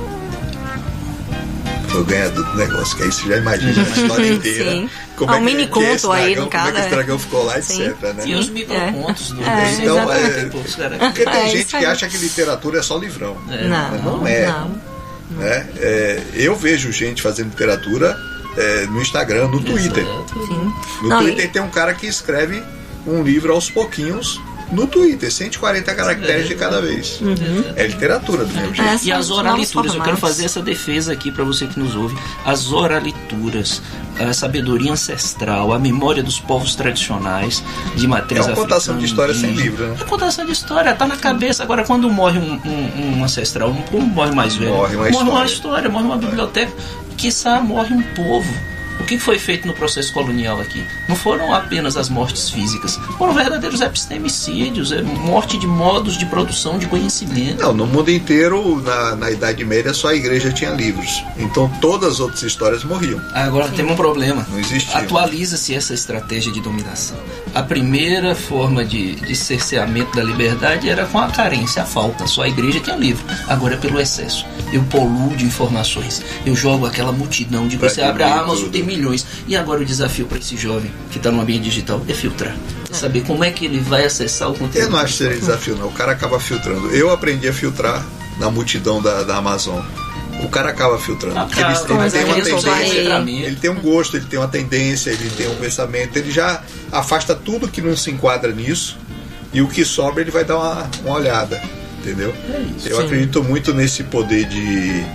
Foi o ganhador do negócio, que aí você já imagina a história inteira. Sim. Como é um mini conto aí no caso. Como é que esse dragão ficou lá, etc. Né? E os microcontos do Então, porque tem gente que acha que literatura é só livrão. Não é. Né? Eu vejo gente fazendo literatura no Instagram, no Twitter. Sim. No Twitter tem um cara que escreve um livro aos pouquinhos no Twitter, 140 caracteres de cada vez. É literatura do mesmo jeito. E as oralituras, eu quero fazer essa defesa aqui para você que nos ouve. As oralituras, a sabedoria ancestral, a memória dos povos tradicionais de matriz africana. É uma contação de história sem livro, né? É contação de história, tá na cabeça. Agora, quando morre um ancestral, não morre mais velho. Morre uma história, morre uma biblioteca, quiçá morre um povo. O que foi feito no processo colonial aqui? Não foram apenas as mortes físicas, foram verdadeiros epistemicídios, morte de modos de produção de conhecimento. Não, no mundo inteiro, na Idade Média, só a igreja tinha livros. Então todas as outras histórias morriam. Agora tem um problema. Não existia. Atualiza-se essa estratégia de dominação. A primeira forma de cerceamento da liberdade era com a carência, a falta. Só a igreja tinha livro. Agora é pelo excesso. Eu poluo de informações. Eu jogo aquela multidão de você abre a Amazon, tem milhões. E agora o desafio para esse jovem que está no ambiente digital é filtrar. É saber como é que ele vai acessar o conteúdo. Eu não acho que seria desafio, não. O cara acaba filtrando. Eu aprendi a filtrar na multidão da Amazon. O cara acaba filtrando. Porque ele tem uma tendência, ele tem um gosto, ele tem uma tendência, ele tem um pensamento, ele já afasta tudo que não se enquadra nisso e o que sobra ele vai dar uma olhada, entendeu? É isso. Eu acredito muito nesse poder de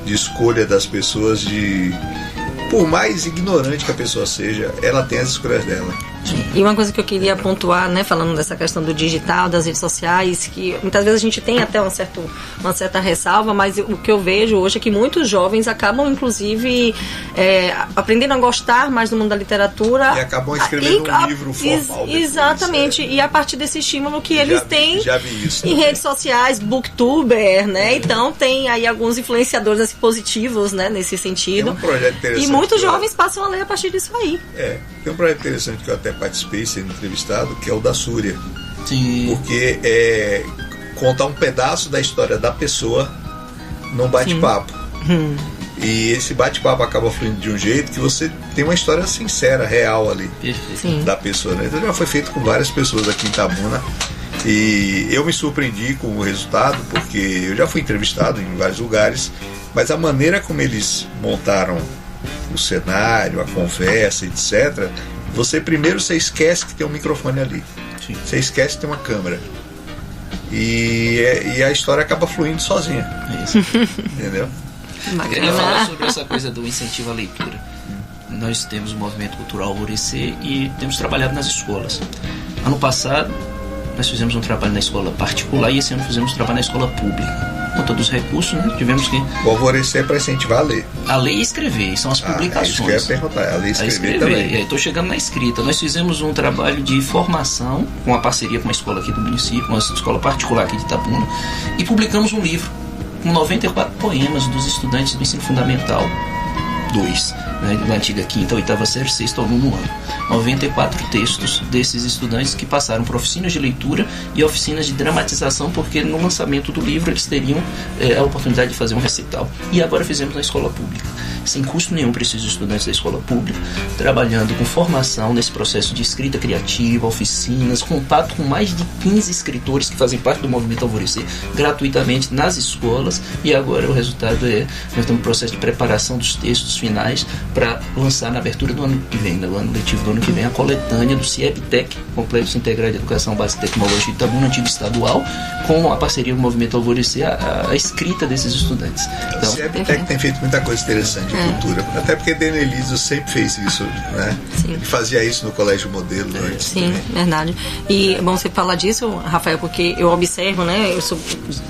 escolha das pessoas, por mais ignorante que a pessoa seja, ela tem as escolhas dela. E uma coisa que eu queria pontuar, né, falando dessa questão do digital, das redes sociais, que muitas vezes a gente tem até uma certa ressalva, mas o que eu vejo hoje é que muitos jovens acabam, inclusive, aprendendo a gostar mais do mundo da literatura. E acabam escrevendo um livro formal. Exatamente, e a partir desse estímulo que eles têm já vi isso em redes sociais, booktuber, né? Então tem aí alguns influenciadores assim, positivos, né, nesse sentido. Tem um projeto interessante. E muitos jovens passam a ler a partir disso aí. Tem um projeto interessante que eu até participei sendo entrevistado, que é o da Súria. Sim. Porque conta um pedaço da história da pessoa num bate-papo. E esse bate-papo acaba fluindo de um jeito que você tem uma história sincera, real ali. Perfeito. Da pessoa, né? Então já foi feito com várias pessoas aqui em Itabuna. E eu me surpreendi com o resultado, porque eu já fui entrevistado em vários lugares, mas a maneira como eles montaram o cenário, a conversa, etc., você esquece que tem um microfone ali. Sim. Você esquece que tem uma câmera. E a história acaba fluindo sozinha. É isso. Entendeu? Eu queria falar sobre essa coisa do incentivo à leitura. Nós temos o Movimento Cultural Alvorecer e temos trabalhado nas escolas. Ano passado, nós fizemos um trabalho na escola particular e esse ano fizemos um trabalho na escola pública. Com todos os recursos, né? Tivemos que... O Alvorecer é para incentivar a ler. A ler e escrever, são as publicações. Isso que eu ia perguntar, a ler e escrever também. E aí estou chegando na escrita. Nós fizemos um trabalho de formação, com a parceria com uma escola aqui do município, uma escola particular aqui de Itabuna, e publicamos um livro com 94 poemas dos estudantes do ensino fundamental 2, né, da antiga 5ª, 8ª série, 6º ao 9º ano. 94 textos desses estudantes que passaram por oficinas de leitura e oficinas de dramatização, porque no lançamento do livro eles teriam a oportunidade de fazer um recital. E agora fizemos na escola pública, sem custo nenhum para esses estudantes da escola pública, trabalhando com formação nesse processo de escrita criativa, oficinas, contato com mais de 15 escritores que fazem parte do Movimento Alvorecer, gratuitamente nas escolas. E agora o resultado nós temos um processo de preparação dos textos finais para lançar na abertura do ano que vem, no ano letivo do ano que vem, a coletânea do CIEBTEC, Complexo Integrado de Educação Básica e Tecnologia de Itabuna, antigo estadual, com a parceria do Movimento Alvorecer, a escrita desses estudantes. Então, o CIEBTEC tem feito muita coisa interessante de cultura, até porque Denelise sempre fez isso, né? Sim. Ele fazia isso no Colégio Modelo antes. Sim, também. Verdade. E é bom você falar disso, Rafael, porque eu observo, né? Eu sou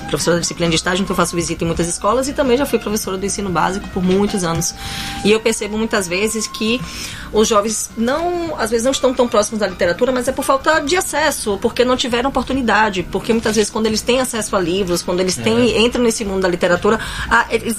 professora da disciplina de estágio, então eu faço visita em muitas escolas e também já fui professora do ensino básico por muitos anos. E eu percebo muitas vezes que os jovens às vezes não estão tão próximos da literatura, mas é por falta de acesso, porque não tiveram oportunidade, porque muitas vezes quando eles têm acesso a livros, quando eles entram nesse mundo da literatura,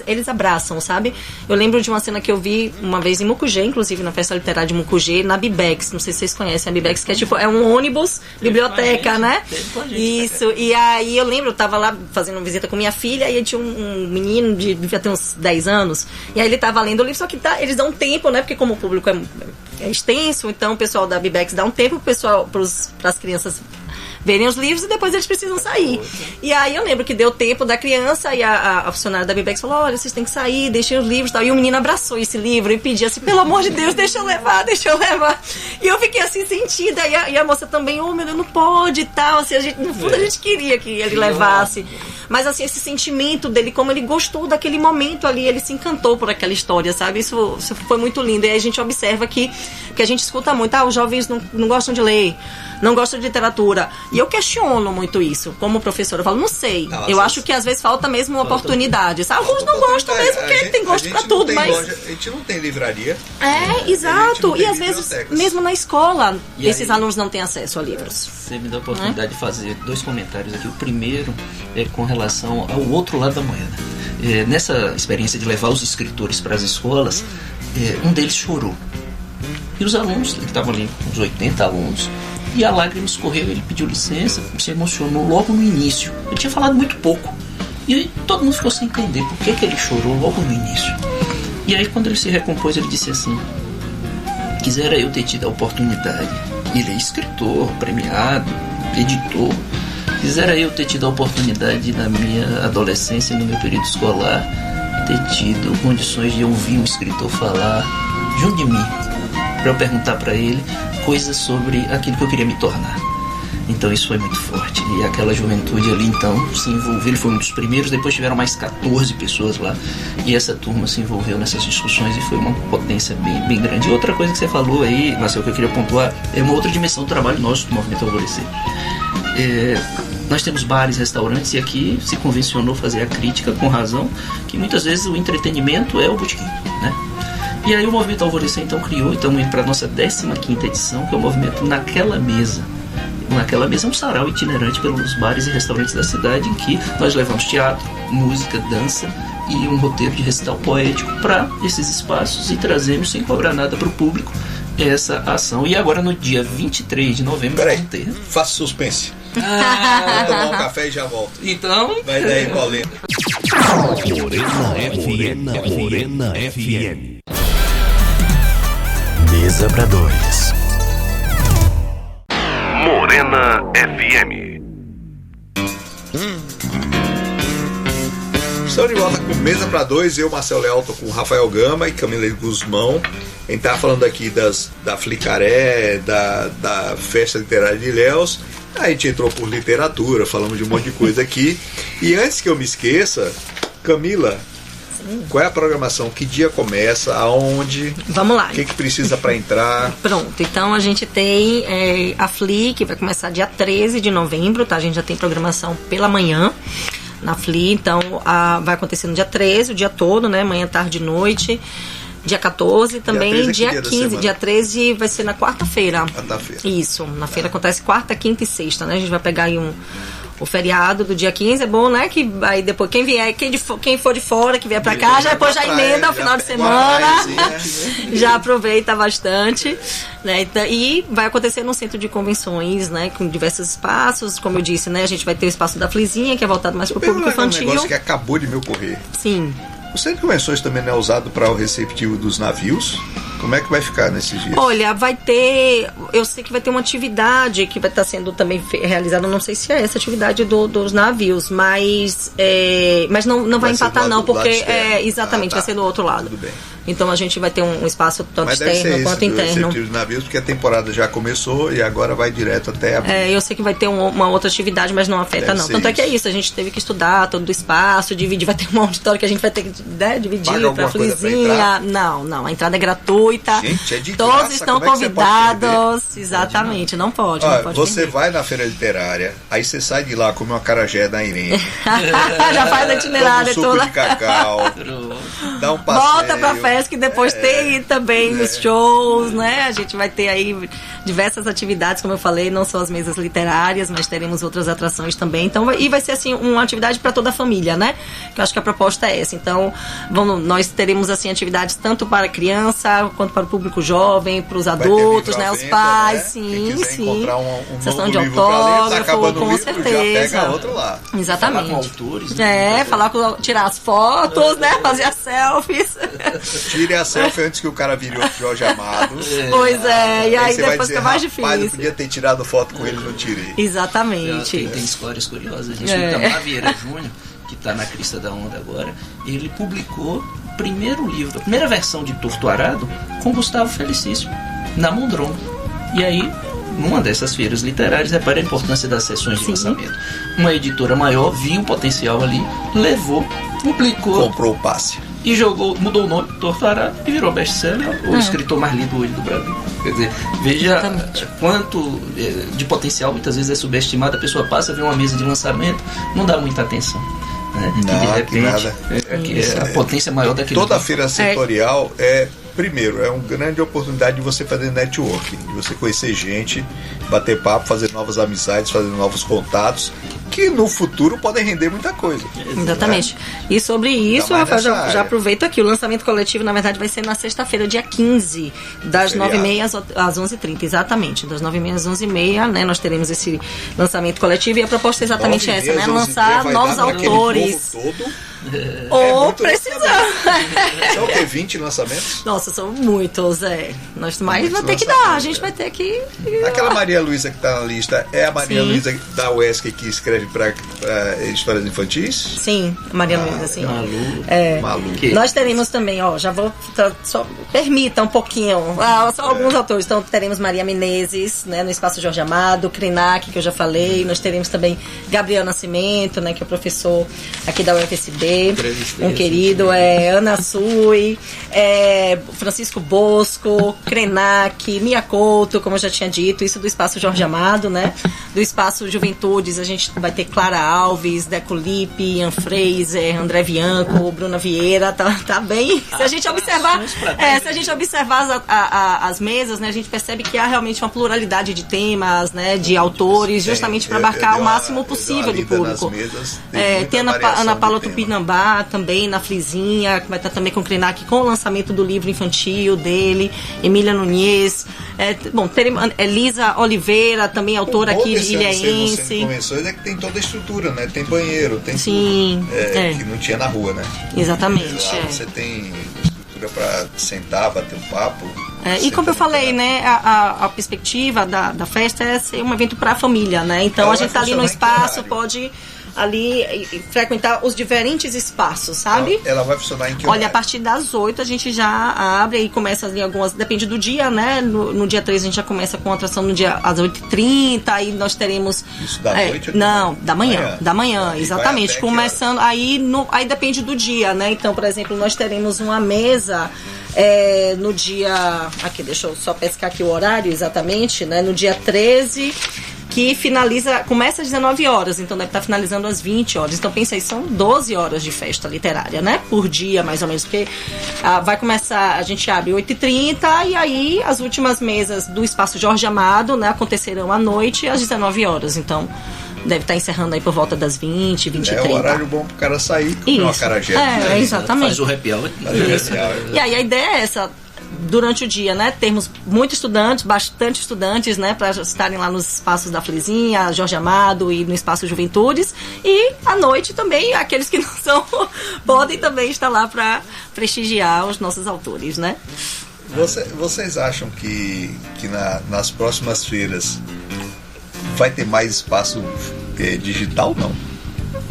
eles abraçam, sabe? Eu lembro de uma cena que eu vi uma vez em Mucugê, inclusive na festa literária de Mucugê, na Bibex, não sei se vocês conhecem a Bibex, que é um ônibus, biblioteca, né? Isso, e aí eu lembro, eu tava lá fazendo uma visita com minha filha, e aí tinha um menino devia ter uns 10 anos, e aí ele tava lendo o livro, só que eles dão um tempo, né? Porque como o público é extenso, então o pessoal da Bibex dá um tempo para as crianças verem os livros e depois eles precisam sair. E aí eu lembro que deu tempo da criança e a funcionária da Bibex falou, olha, vocês têm que sair, deixem os livros e tal. E o menino abraçou esse livro e pediu assim, pelo amor de Deus, deixa eu levar. E eu fiquei assim sentida. E a moça também, oh meu Deus, não pode e tal. Assim, no fundo a gente queria que ele levasse. Mas assim, esse sentimento dele, como ele gostou daquele momento ali, ele se encantou por aquela história, sabe? Isso foi muito lindo. E aí a gente observa que a gente escuta muito, os jovens não gostam de ler, não gostam de literatura. E eu questiono muito isso. Como professora, eu falo, não sei. Eu acho que às vezes falta mesmo uma oportunidade. Sabe? Alguns não gostam mesmo, porque tem gosto pra tudo, mas... a gente não tem livraria. Exato. E às vezes, mesmo na escola, esses alunos não têm acesso a livros. Você me dá a oportunidade de fazer 2 comentários aqui. O primeiro é com relação ao outro lado da moeda. Nessa experiência de levar os escritores para as escolas, um deles chorou. E os alunos, ele estava ali com uns 80 alunos, e a lágrima escorreu, ele pediu licença, se emocionou logo no início. Ele tinha falado muito pouco. E todo mundo ficou sem entender por que ele chorou logo no início. E aí quando ele se recompôs, ele disse assim, quisera eu ter tido a oportunidade. Ele é escritor, premiado, editor. Quisera eu ter tido a oportunidade na minha adolescência, no meu período escolar, ter tido condições de ouvir um escritor falar junto de mim, para eu perguntar para ele coisas sobre aquilo que eu queria me tornar. Então isso foi muito forte. E aquela juventude ali então se envolveu, ele foi um dos primeiros, depois tiveram mais 14 pessoas lá, e essa turma se envolveu nessas discussões e foi uma potência bem grande. E outra coisa que você falou aí, Marcelo, que eu queria pontuar, é uma outra dimensão do trabalho nosso do Movimento Alvorecer. Nós temos bares, restaurantes, e aqui se convencionou fazer a crítica com razão, que muitas vezes o entretenimento é o botequim, né? E aí o Movimento Alvorecer então criou, então para a nossa 15ª edição, que é o movimento Naquela Mesa. Naquela Mesa é um sarau itinerante pelos bares e restaurantes da cidade, em que nós levamos teatro, música, dança e um roteiro de recital poético para esses espaços e trazemos sem cobrar nada para o público essa ação. E agora no dia 23 de novembro... Peraí, faça suspense. Vou tomar um café e já volto. Então... Vai daí, Paulina. Morena FM. Mesa pra 2. Morena FM. Estamos de volta com Mesa para 2, eu, Marcelo Leal, tô com Rafael Gama e Camila Guzmão. A gente tá falando aqui da Flicaré, da Festa Literária de Ilhéus. A gente entrou por literatura, falamos de um monte de coisa aqui. E antes que eu me esqueça, Camila, qual é a programação? Que dia começa? Aonde? Vamos lá. O que precisa para entrar? Pronto, então a gente tem a FLI, que vai começar dia 13 de novembro, tá? A gente já tem programação pela manhã na FLI, então vai acontecer no dia 13, o dia todo, né? Manhã, tarde e noite. Dia 14 também, dia 15. Dia 13 vai ser na quarta-feira. Quarta-feira. Isso, na feira acontece quarta, quinta e sexta, né? A gente vai pegar aí o feriado do dia 15, é bom, né? Que aí depois quem for de fora, que vier pra cá, depois já emenda o final de semana. Já aproveita bastante. Né? E vai acontecer no centro de convenções, né? Com diversos espaços, como eu disse, né? A gente vai ter o espaço da Flizinha, que é voltado mais pro público infantil. Um negócio que acabou de me ocorrer. Sim. O centro de convenções também não é usado para o receptivo dos navios? Como é que vai ficar nesses dias? Olha, vai ter... Eu sei que vai ter uma atividade que vai estar sendo também realizada, não sei se é essa atividade dos navios, mas não vai empatar não, porque exatamente, vai ser do outro lado. Tudo bem. Então a gente vai ter um espaço tanto mas externo quanto interno. Receptivo dos navios, porque a temporada já começou e agora vai direto até abril. Eu sei que vai ter uma outra atividade, mas não afeta não. Tanto é que é isso, a gente teve que estudar todo o espaço, dividir, vai ter um auditório que a gente vai ter que dividir para a Flizinha. Não, a entrada é gratuita. Gente, é de todos graça, estão convidados. Exatamente, não pode. Você perder. vai na feira literária, aí você sai de lá, come uma acarajé da Irene. Já faz a itinerária toma um suco de cacau, dá um passeio. Volta pra festa, que depois tem também os shows, né? A gente vai ter aí diversas atividades, como eu falei, não só as mesas literárias, mas teremos outras atrações também. Então, e vai ser assim uma atividade para toda a família, né? Que eu acho que a proposta é essa. Então, nós teremos assim atividades tanto para criança quanto para o público jovem, para os Vai ter adultos, livro né? à Os venda, pais, né? sim, Quem quiser sim. encontrar um Sessão novo de livro pra ler, tá autógrafo, acabando o com livro, certeza. já pega outro lá. Exatamente. Falar com autores, né? Tirar as fotos, né? Fazer as selfies. Tire a selfie antes que o cara vire o Jorge Amado. Pois é, e aí você vai depois dizer, fica mais rapaz, eu difícil. podia ter tirado foto com ele, não tirei. Exatamente. Tem histórias curiosas. A gente tem o Itamar Vieira Júnior, que está na crista da onda agora. Ele publicou o primeiro livro, a primeira versão de Torto Arado com Gustavo Felicíssimo, na Mondrongo. E aí, numa dessas feiras literárias, repara a importância das sessões de lançamento. Uma editora maior viu o potencial ali, levou, publicou Comprou o passe. e jogou, mudou o nome, Torto Arado, e virou best-seller, o escritor mais lido hoje do Brasil. Quer dizer, veja quanto de potencial muitas vezes é subestimado. A pessoa passa, vê uma mesa de lançamento, não dá muita atenção. Né? Não, E de que repente, nada. A potência maior daquele Toda livro. feira setorial primeiro, é uma grande oportunidade de você fazer networking, de você conhecer gente, bater papo, fazer novas amizades, fazer novos contatos, que no futuro podem render muita coisa. Exatamente. E sobre isso, mais Rafael, nessa já área. aproveito aqui. O lançamento coletivo, na verdade, vai ser na sexta-feira, dia 15, das Feriado. 9h30 às 11h30. Exatamente. Das 9h30 às 11h30, né? Nós teremos esse lançamento coletivo e a proposta é exatamente 9 essa, dias, né? 11 Lançar dias, vai novos dar naquele autores. povo todo. Ou muito precisar. São o quê? 20 lançamentos? Nossa, são muitos, Mas vai Muitos ter que dar. A gente vai ter que. Aquela Maria Luísa que está na lista é a Maria Sim. Luísa da UESC que escreve para histórias infantis? Sim, Maria Luísa, sim. Malu. Nós teremos também, já vou. Só permita um pouquinho. Só alguns autores. Então, teremos Maria Menezes, né, no Espaço Jorge Amado, Krenak, que eu já falei. Nós teremos também Gabriel Nascimento, né, que é professor aqui da UFSB. Um querido, Ana Sui, Francisco Bosco, Krenak, Mia Couto, como eu já tinha dito, isso do Espaço Jorge Amado, né? Do Espaço Juventudes, a gente vai ter Clara Alves, Deco Lippe, Ian Fraser, André Bianco, Bruna Vieira, tá bem. Se a gente observar as mesas, né, a gente percebe que há realmente uma pluralidade de temas, né, de autores, justamente para abarcar o máximo possível de público. Tem Ana Paula Tupinambá também na Flizinha, que vai estar também com o Krenak, com o lançamento do livro infantil dele, Emília Nunes, teremos Elisa Oliveira, também autora aqui de Ilhéense. Convenções é que tem toda a estrutura, né? Tem banheiro, tem Sim, tudo, que não tinha na rua, né? Exatamente. Lá você tem estrutura para sentar, bater um papo. E como eu falei, né, a perspectiva da festa é ser um evento para a família, né? Então Ela a gente vai tá ali no funcionar em que espaço, horário? pode ali frequentar os diferentes espaços, sabe? Ela vai funcionar em que Olha, horário? a partir das 8 a gente já abre e começa ali algumas, depende do dia, né? No dia 3 a gente já começa com a atração no dia às 8h30, aí nós teremos... Isso da noite ou Não, da manhã, E exatamente. vai até Começando, aí depende do dia, né? Então, por exemplo, nós teremos uma mesa... no dia... Aqui, deixa eu só pescar aqui o horário exatamente, né? No dia 13... que começa às 19 horas, então deve estar finalizando às 20 horas. Então pensa aí, são 12 horas de festa literária, né? Por dia, mais ou menos, porque vai começar, a gente abre 8h30 e aí as últimas mesas do Espaço Jorge Amado, né, acontecerão à noite às 19 horas. Então deve estar encerrando aí por volta das 20, 20h30. É o horário bom pro cara sair com uma acarajé. Exatamente. Faz o happy hour. Isso. E aí a ideia é essa, durante o dia, né, termos muitos estudantes, bastante estudantes, né, para estarem lá nos espaços da Flizinha, Jorge Amado e no Espaço Juventudes, e à noite também aqueles que não são podem também estar lá para prestigiar os nossos autores, né? Vocês acham que nas próximas feiras vai ter mais espaço digital, não?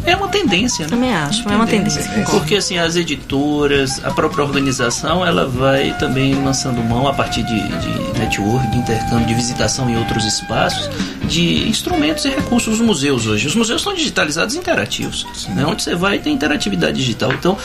É uma tendência, né? Também acho, é uma tendência. Porque assim, as editoras, a própria organização, ela vai também lançando mão a partir de network, de intercâmbio, de visitação em outros espaços, de instrumentos e recursos dos museus hoje. Os museus estão digitalizados e interativos, né? Onde você vai tem interatividade digital. Então,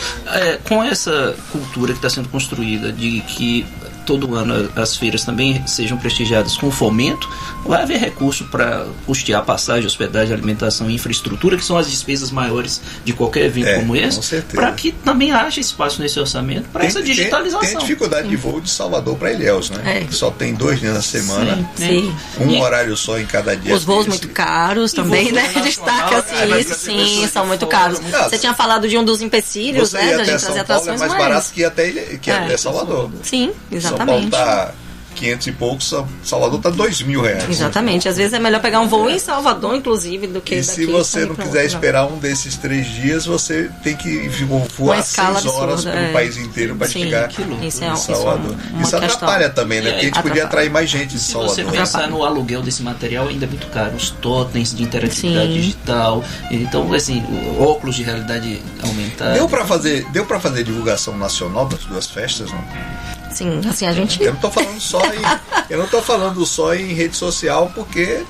com essa cultura que está sendo construída de que todo ano as feiras também sejam prestigiadas com fomento, vai haver recurso para custear passagem, hospedagem, alimentação e infraestrutura, que são as despesas maiores de qualquer evento como esse, para que também haja espaço nesse orçamento para essa digitalização. Tem dificuldade de voo de Salvador para Ilhéus, né? Só tem 2 dias na semana, Sim. Um horário só em cada dia. Os voos muito caros também, né? Destaca-se isso, sim, são muito caros. Você tinha falado de um dos empecilhos, né? Da gente trazer atrações, é mais barato que até Salvador. Sim, exatamente. Exatamente. Paulo tá 500 e poucos, Salvador tá R$2.000. Exatamente. Às vezes é melhor pegar um voo em Salvador, inclusive, do que E daqui. se você não pra quiser outro, esperar um desses 3 dias, você tem que voar 6 escala horas absurda, pelo país inteiro para Sim, chegar que loucura. Isso é em uma Salvador. Isso questão. atrapalha também, né? Porque a gente podia Atrapalha. atrair mais gente de Se Salvador. você pensar no aluguel desse material, ainda é muito caro. Os totens de interatividade Sim. digital. Então, assim, óculos de realidade aumentada. Deu para fazer divulgação nacional das 2 festas, não? Sim, assim, a gente... Eu não tô falando só em rede social, porque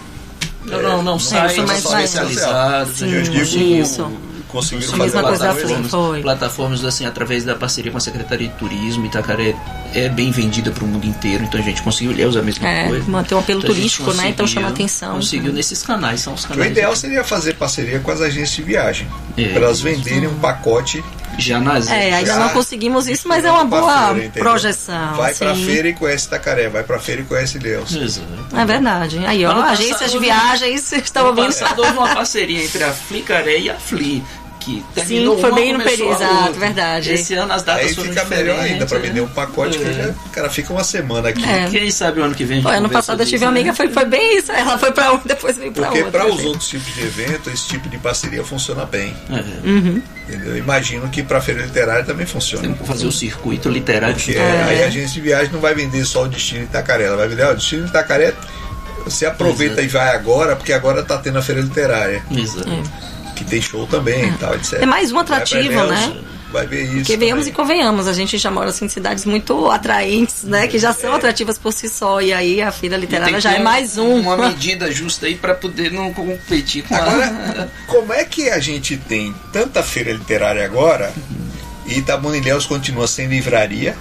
Não, sites mais especializados. Sim, eu digo isso. conseguiram A fazer mesma uma coisa coisa. foi. Plataformas assim, através da parceria com a Secretaria de Turismo. Itacaré é bem vendida para o mundo inteiro, então a gente conseguiu usar a mesma coisa. Manter um apelo Então, a gente turístico, né? Então chama atenção. Conseguiu nesses canais, são os O canais. ideal seria fazer parceria com as agências de viagem, É. para elas venderem um pacote. Já nas Ainda Já não conseguimos isso, mas é uma pra boa feira, entendeu? projeção. Vai pra sim. feira e conhece Itacaré, vai pra feira e conhece Ilhéus. Exato. É verdade. Aí, ó, Ano agências passado, de viagens estão No ouvindo. passado houve uma parceria entre a Flicaré e a Fli, que terminou foi uma, bem no começou período, a exato, outra. verdade. Esse ano as datas Aí foram fica melhor diferentes, ainda para né? vender um pacote que já, o cara fica uma semana aqui. É. Quem sabe o ano que vem a gente Ano conversa passado eu sobre tive uma isso, amiga, né? foi bem isso. Ela foi pra um, depois veio pra Porque outra. para os outros tipos de evento, esse tipo de parceria funciona bem. Uhum. Entendeu? Imagino que para feira literária também funciona. Temos que fazer o circuito literário. Porque aí a agência de viagem não vai vender só o destino de Itacaré, ela vai vender, ó, o destino de Itacaré, você aproveita e vai agora, porque agora tá tendo a feira literária, Exato. que tem show também e tal, etc. É mais um atrativo, Vai pra né? Ilhéus, vai ver isso. Porque venhamos e também. convenhamos, a gente já mora assim, em cidades muito atraentes, né? Que já são atrativas por si só. E aí a feira Tem literária que já ter é mais um. uma medida justa aí para poder não competir com Agora, como é que a gente tem tanta feira literária agora e Itabuna e Ilhéus continua sem livraria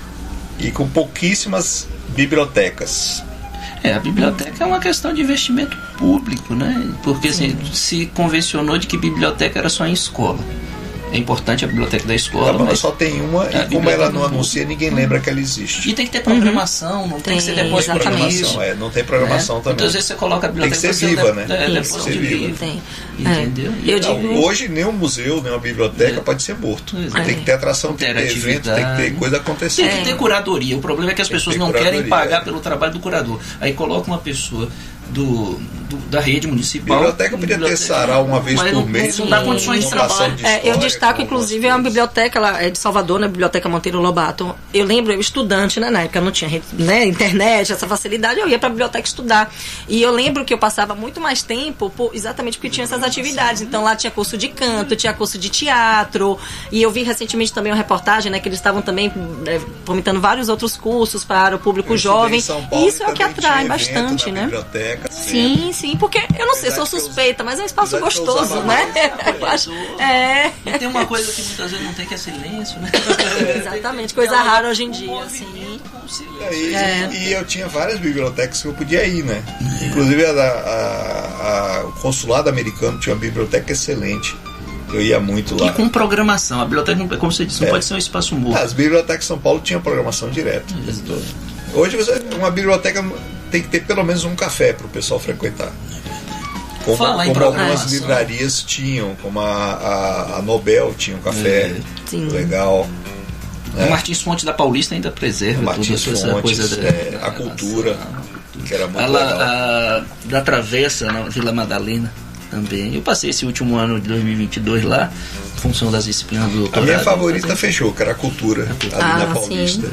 e com pouquíssimas bibliotecas? A biblioteca é uma questão de investimento público, né? Porque assim, se convencionou de que biblioteca era só em escola. É importante a biblioteca da escola, Itabuna mas só tem uma e como biblioteca ela não não- anuncia, ninguém lembra que ela existe. e tem que ter programação, não tem que ser Tem, depois de exatamente. compromisso. Não tem programação também. Muitas vezes você coloca a Tem que biblioteca ser pra viva, de- né? depois Isso, de viva. livro. Tem. Entendeu? Eu Não, digo- hoje nenhum museu, nenhuma biblioteca pode ser morto. Exato. Tem que ter atração, tem que ter evento, tem que ter Interatividade. coisa Tem acontecendo. que ter curadoria. O problema é que as Tem que pessoas ter não querem curadoria, pagar é. pelo trabalho do curador. Aí coloca uma pessoa da rede municipal. Biblioteca podia ter sarau uma vez Mas por não- mês. não dá condições de inundação trabalho. de Eu história, destaco, com inclusive, algumas a coisas. biblioteca lá, é de Salvador, né? Biblioteca Monteiro Lobato. Eu lembro, eu estudante, né? Na época não tinha internet, essa facilidade, eu ia pra biblioteca estudar. E eu lembro que eu passava muito mais tempo exatamente porque tinha essas atividades. Então lá tinha curso de canto, tinha curso de teatro. E eu vi recentemente também uma reportagem, né? Que eles estavam também fomentando vários outros cursos para o público Eu estudei jovem. em São Paulo E isso é o que também tinha atrai evento bastante, na né? biblioteca, Sim, sim, porque eu não sei, Apesar sou de que eu- suspeita, mas é um espaço apesar de que eu gostoso, usava né? mais. Eu acho. É. E tem uma coisa que muitas vezes não tem, que é silêncio, né? Exatamente, coisa rara hoje em dia, assim. Com silêncio. E eu tinha várias bibliotecas que eu podia ir, né? Inclusive o consulado americano tinha uma biblioteca excelente. Eu ia muito lá. E com programação. A biblioteca, como você disse, não pode ser um espaço morto. As bibliotecas de São Paulo tinham programação direta. Hoje uma biblioteca tem que ter pelo menos um café para o pessoal frequentar. Como Falar em algumas programação. livrarias tinham, como a Nobel tinha um café Sim. legal. O Martins Fontes da Paulista ainda preserva Martins toda essa Fontes, coisa a cultura, que era muito Ela, legal. da Travessa, na Vila Madalena também. Eu passei esse último ano de 2022 lá, em função das disciplinas do A doutorado. minha favorita fechou, que era a cultura, ali na Paulista.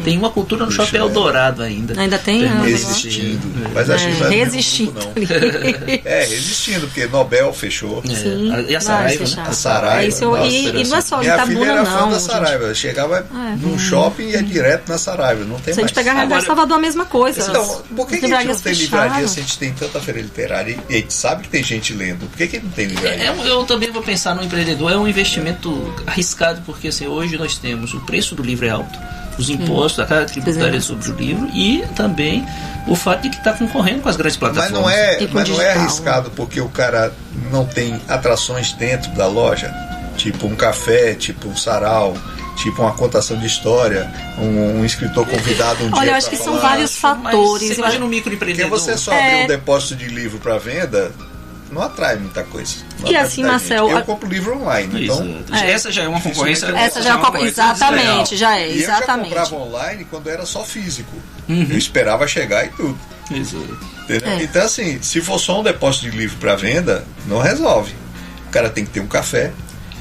Tem uma cultura no Shopping Eldorado ainda. Ainda tem, Resistindo. Mas acho que não é do mesmo resistindo. grupo, não. Resistindo, porque Nobel fechou. Sim. E a Saraiva, Vai né? A Saraiva. É isso, nossa, e não é só Minha filha Itabuna, era fã não. da gente. Saraiva. Eu chegava num shopping e ia direto na Saraiva. Não tem Se a mais. gente pegar a realidade Agora- de Salvador, a mesma coisa. Então, por que a gente não livrarias tem fecharam. livraria se a gente tem tanta feira literária e a gente sabe que tem gente lendo? Por que não tem livraria? Eu também vou pensar no empreendedor. É um investimento arriscado, porque assim, hoje nós temos o preço do livro é alto, os impostos, a carga tributária sobre o livro e também o fato de que está concorrendo com as grandes Mas plataformas. não é, E com mas não é digital, arriscado porque o cara não tem atrações dentro da loja, tipo um café, tipo um sarau, tipo uma contação de história, um escritor convidado um dia. Olha, eu acho pra que são falar. vários Mas fatores. você imagina um Porque microempreendedor. você só abrir um depósito de livro para venda, não atrai muita coisa. E assim, Marcel, eu compro livro online, então... Essa já é uma concorrência. Exatamente, já é, E exatamente. eu já comprava online quando era só físico. Eu esperava chegar e tudo. Exato. Entendeu? Então, assim, se for só um depósito de livro para venda, não resolve. O cara tem que ter um café,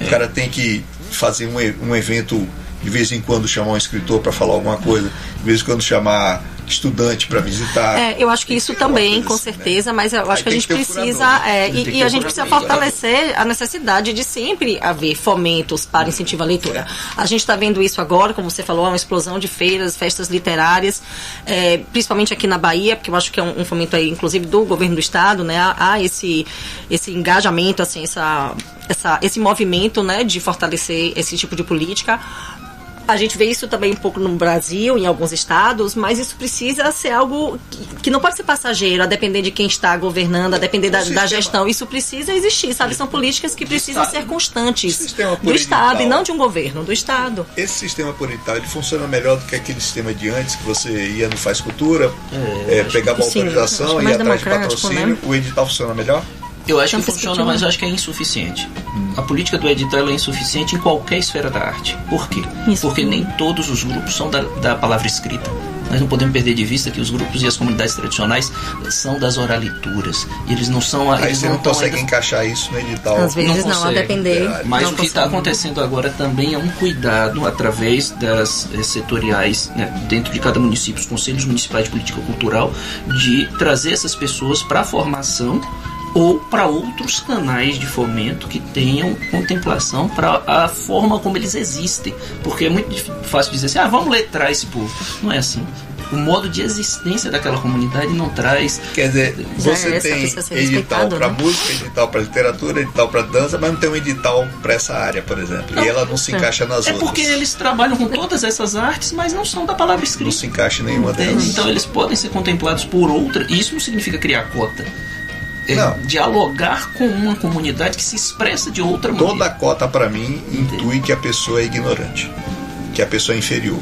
o cara tem que fazer um evento, de vez em quando chamar um escritor para falar alguma coisa, de vez em quando chamar estudante para visitar. Eu acho que isso também, com certeza, né? Mas eu acho que a gente precisa e a gente precisa fortalecer a necessidade de sempre haver fomentos para incentivo à leitura. A gente está vendo isso agora, como você falou, uma explosão de feiras, festas literárias, principalmente aqui na Bahia, porque eu acho que é um fomento aí, inclusive do governo do estado, né? Há esse engajamento, assim, esse movimento, né, de fortalecer esse tipo de política. A gente vê isso também um pouco no Brasil, em alguns estados, mas isso precisa ser algo que não pode ser passageiro, a depender de quem está governando, a depender da gestão. Isso precisa existir, sabe? São políticas que precisam ser constantes do Estado e não de um governo, do Estado. Esse sistema por edital, ele funciona melhor do que aquele sistema de antes, que você ia no Faz Cultura, pegava uma autorização, ia atrás de patrocínio. Né? O edital funciona melhor? Eu acho que funciona, mas eu acho que é insuficiente. A política do edital é insuficiente em qualquer esfera da arte. Por quê? Porque nem todos os grupos são da palavra escrita. Nós não podemos perder de vista que os grupos e as comunidades tradicionais são das oralituras. E eles não são... Aí você não consegue encaixar isso no edital. Às vezes não, a depender. Mas o que está acontecendo agora também é um cuidado através das setoriais, né, dentro de cada município, os conselhos municipais de política cultural, de trazer essas pessoas para a formação ou para outros canais de fomento que tenham contemplação para a forma como eles existem. Porque é muito fácil dizer assim, vamos letrar esse povo. Não é assim. O modo de existência daquela comunidade não traz... Quer dizer, você tem edital para música, edital para literatura, edital para dança, mas não tem um edital para essa área, por exemplo. E ela não se encaixa nas outras. É porque eles trabalham com todas essas artes, mas não são da palavra escrita. Não se encaixa em nenhuma delas. Então eles podem ser contemplados por outra, e isso não significa criar cota. Dialogar com uma comunidade que se expressa de outra maneira. Toda cota, para mim, intui que a pessoa é ignorante, que a pessoa é inferior.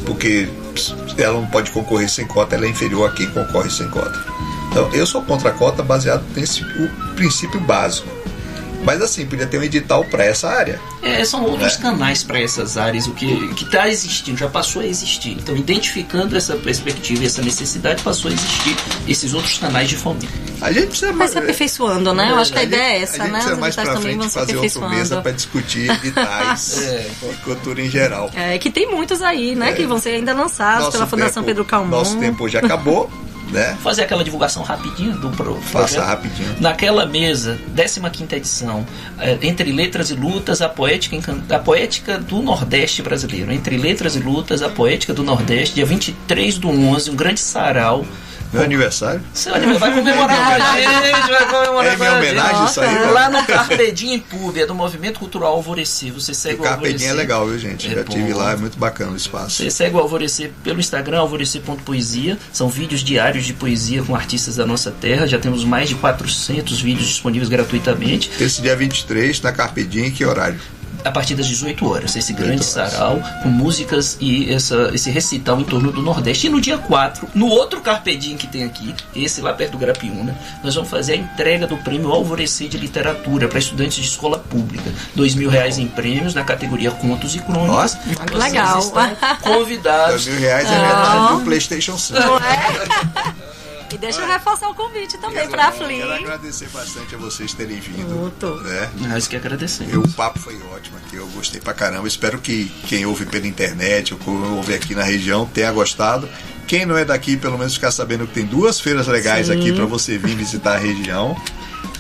Porque ela não pode concorrer sem cota, ela é inferior a quem concorre sem cota. Então, eu sou contra a cota baseado nesse princípio básico. Mas assim, podia ter um edital para essa área. São outros canais para essas áreas, o que está existindo, já passou a existir. Então, identificando essa perspectiva e essa necessidade, passou a existir esses outros canais de fomento. A gente precisa vai se aperfeiçoando, né? Eu acho que a ideia é essa, né? A gente precisa mais para frente fazer outra mesa para discutir editais e cultura em geral. Que tem muitos aí, né? Que vão ser ainda lançados pela Fundação Pedro Calmon. Nosso tempo já acabou. Né? Fazer aquela divulgação rapidinho do Faça rapidinho. Naquela mesa, 15ª edição, Entre Letras e Lutas, a poética do Nordeste brasileiro. Entre Letras e Lutas, a poética do Nordeste, dia 23/11, um grande sarau. Meu aniversário? Seu aniversário vai comemorar com a gente, vai comemorar com a gente. Homenagem isso aí? Lá no Carpedim Pub, é do Movimento Cultural Alvorecer. Você segue o Alvorecer. Carpedim é legal, viu, gente? Já estive lá, é muito bacana o espaço. Você segue o Alvorecer pelo Instagram, alvorecer.poesia. São vídeos diários de poesia com artistas da nossa terra. Já temos mais de 400 vídeos disponíveis gratuitamente. Esse dia 23, na Carpedim, que horário? A partir das 18 horas, esse grande sarau com músicas e esse recital em torno do Nordeste. E no dia 4, no outro Carpedim que tem aqui, esse lá perto do Grapiúna, nós vamos fazer a entrega do prêmio Alvorecer de Literatura para estudantes de escola pública. R$2.000 em prêmios na categoria Contos e Crônicas. Nossa, legal. Convidados. R$2.000 é metade de um PlayStation 5. Não é? E deixa eu reforçar o convite também para a FLI. Quero agradecer bastante a vocês terem vindo. Muito. Né? Nós que agradecemos. O papo foi ótimo aqui, eu gostei pra caramba. Espero que quem ouve pela internet ou ouve aqui na região tenha gostado. Quem não é daqui, pelo menos ficar sabendo que tem 2 feiras legais aqui para você vir visitar a região,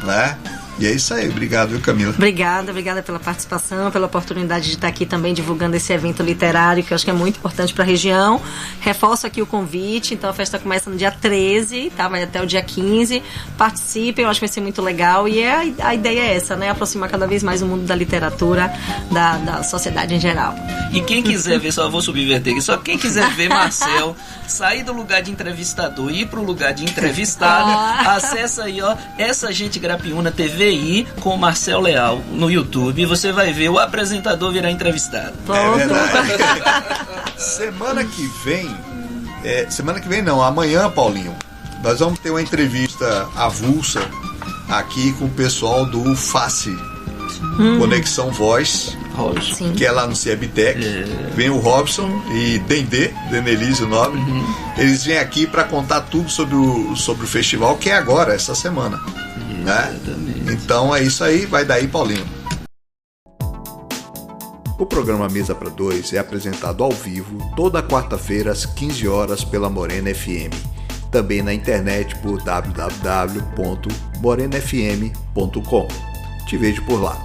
né? E é isso aí, obrigado, viu, Camila? Obrigada pela participação, pela oportunidade de estar aqui também divulgando esse evento literário, que eu acho que é muito importante para a região. Reforço aqui o convite, então a festa começa no dia 13, tá? Vai até o dia 15. Participem, eu acho que vai ser muito legal. E a ideia é essa, né? Aproximar cada vez mais o mundo da literatura da sociedade em geral. E quem quiser ver, só vou subverter aqui, só quem quiser ver Marcel sair do lugar de entrevistador e ir pro lugar de entrevistado, acessa aí, ó, Essa Gente Grapiúna TVI com Marcel Leal no YouTube e você vai ver o apresentador virar entrevistado. É verdade. Semana que vem não, amanhã, Paulinho, nós vamos ter uma entrevista avulsa aqui com o pessoal do FACE, Conexão Voz, Sim. que é lá no Ciebitec. Vem o Robson e Dendê, Denelise o nome. Eles vêm aqui para contar tudo sobre o festival, que é agora, essa semana. Né? Então é isso aí, vai daí, Paulinho. O programa Mesa para Dois é apresentado ao vivo toda quarta-feira às 15 horas pela Morena FM. Também na internet por www.morenafm.com. Te vejo por lá.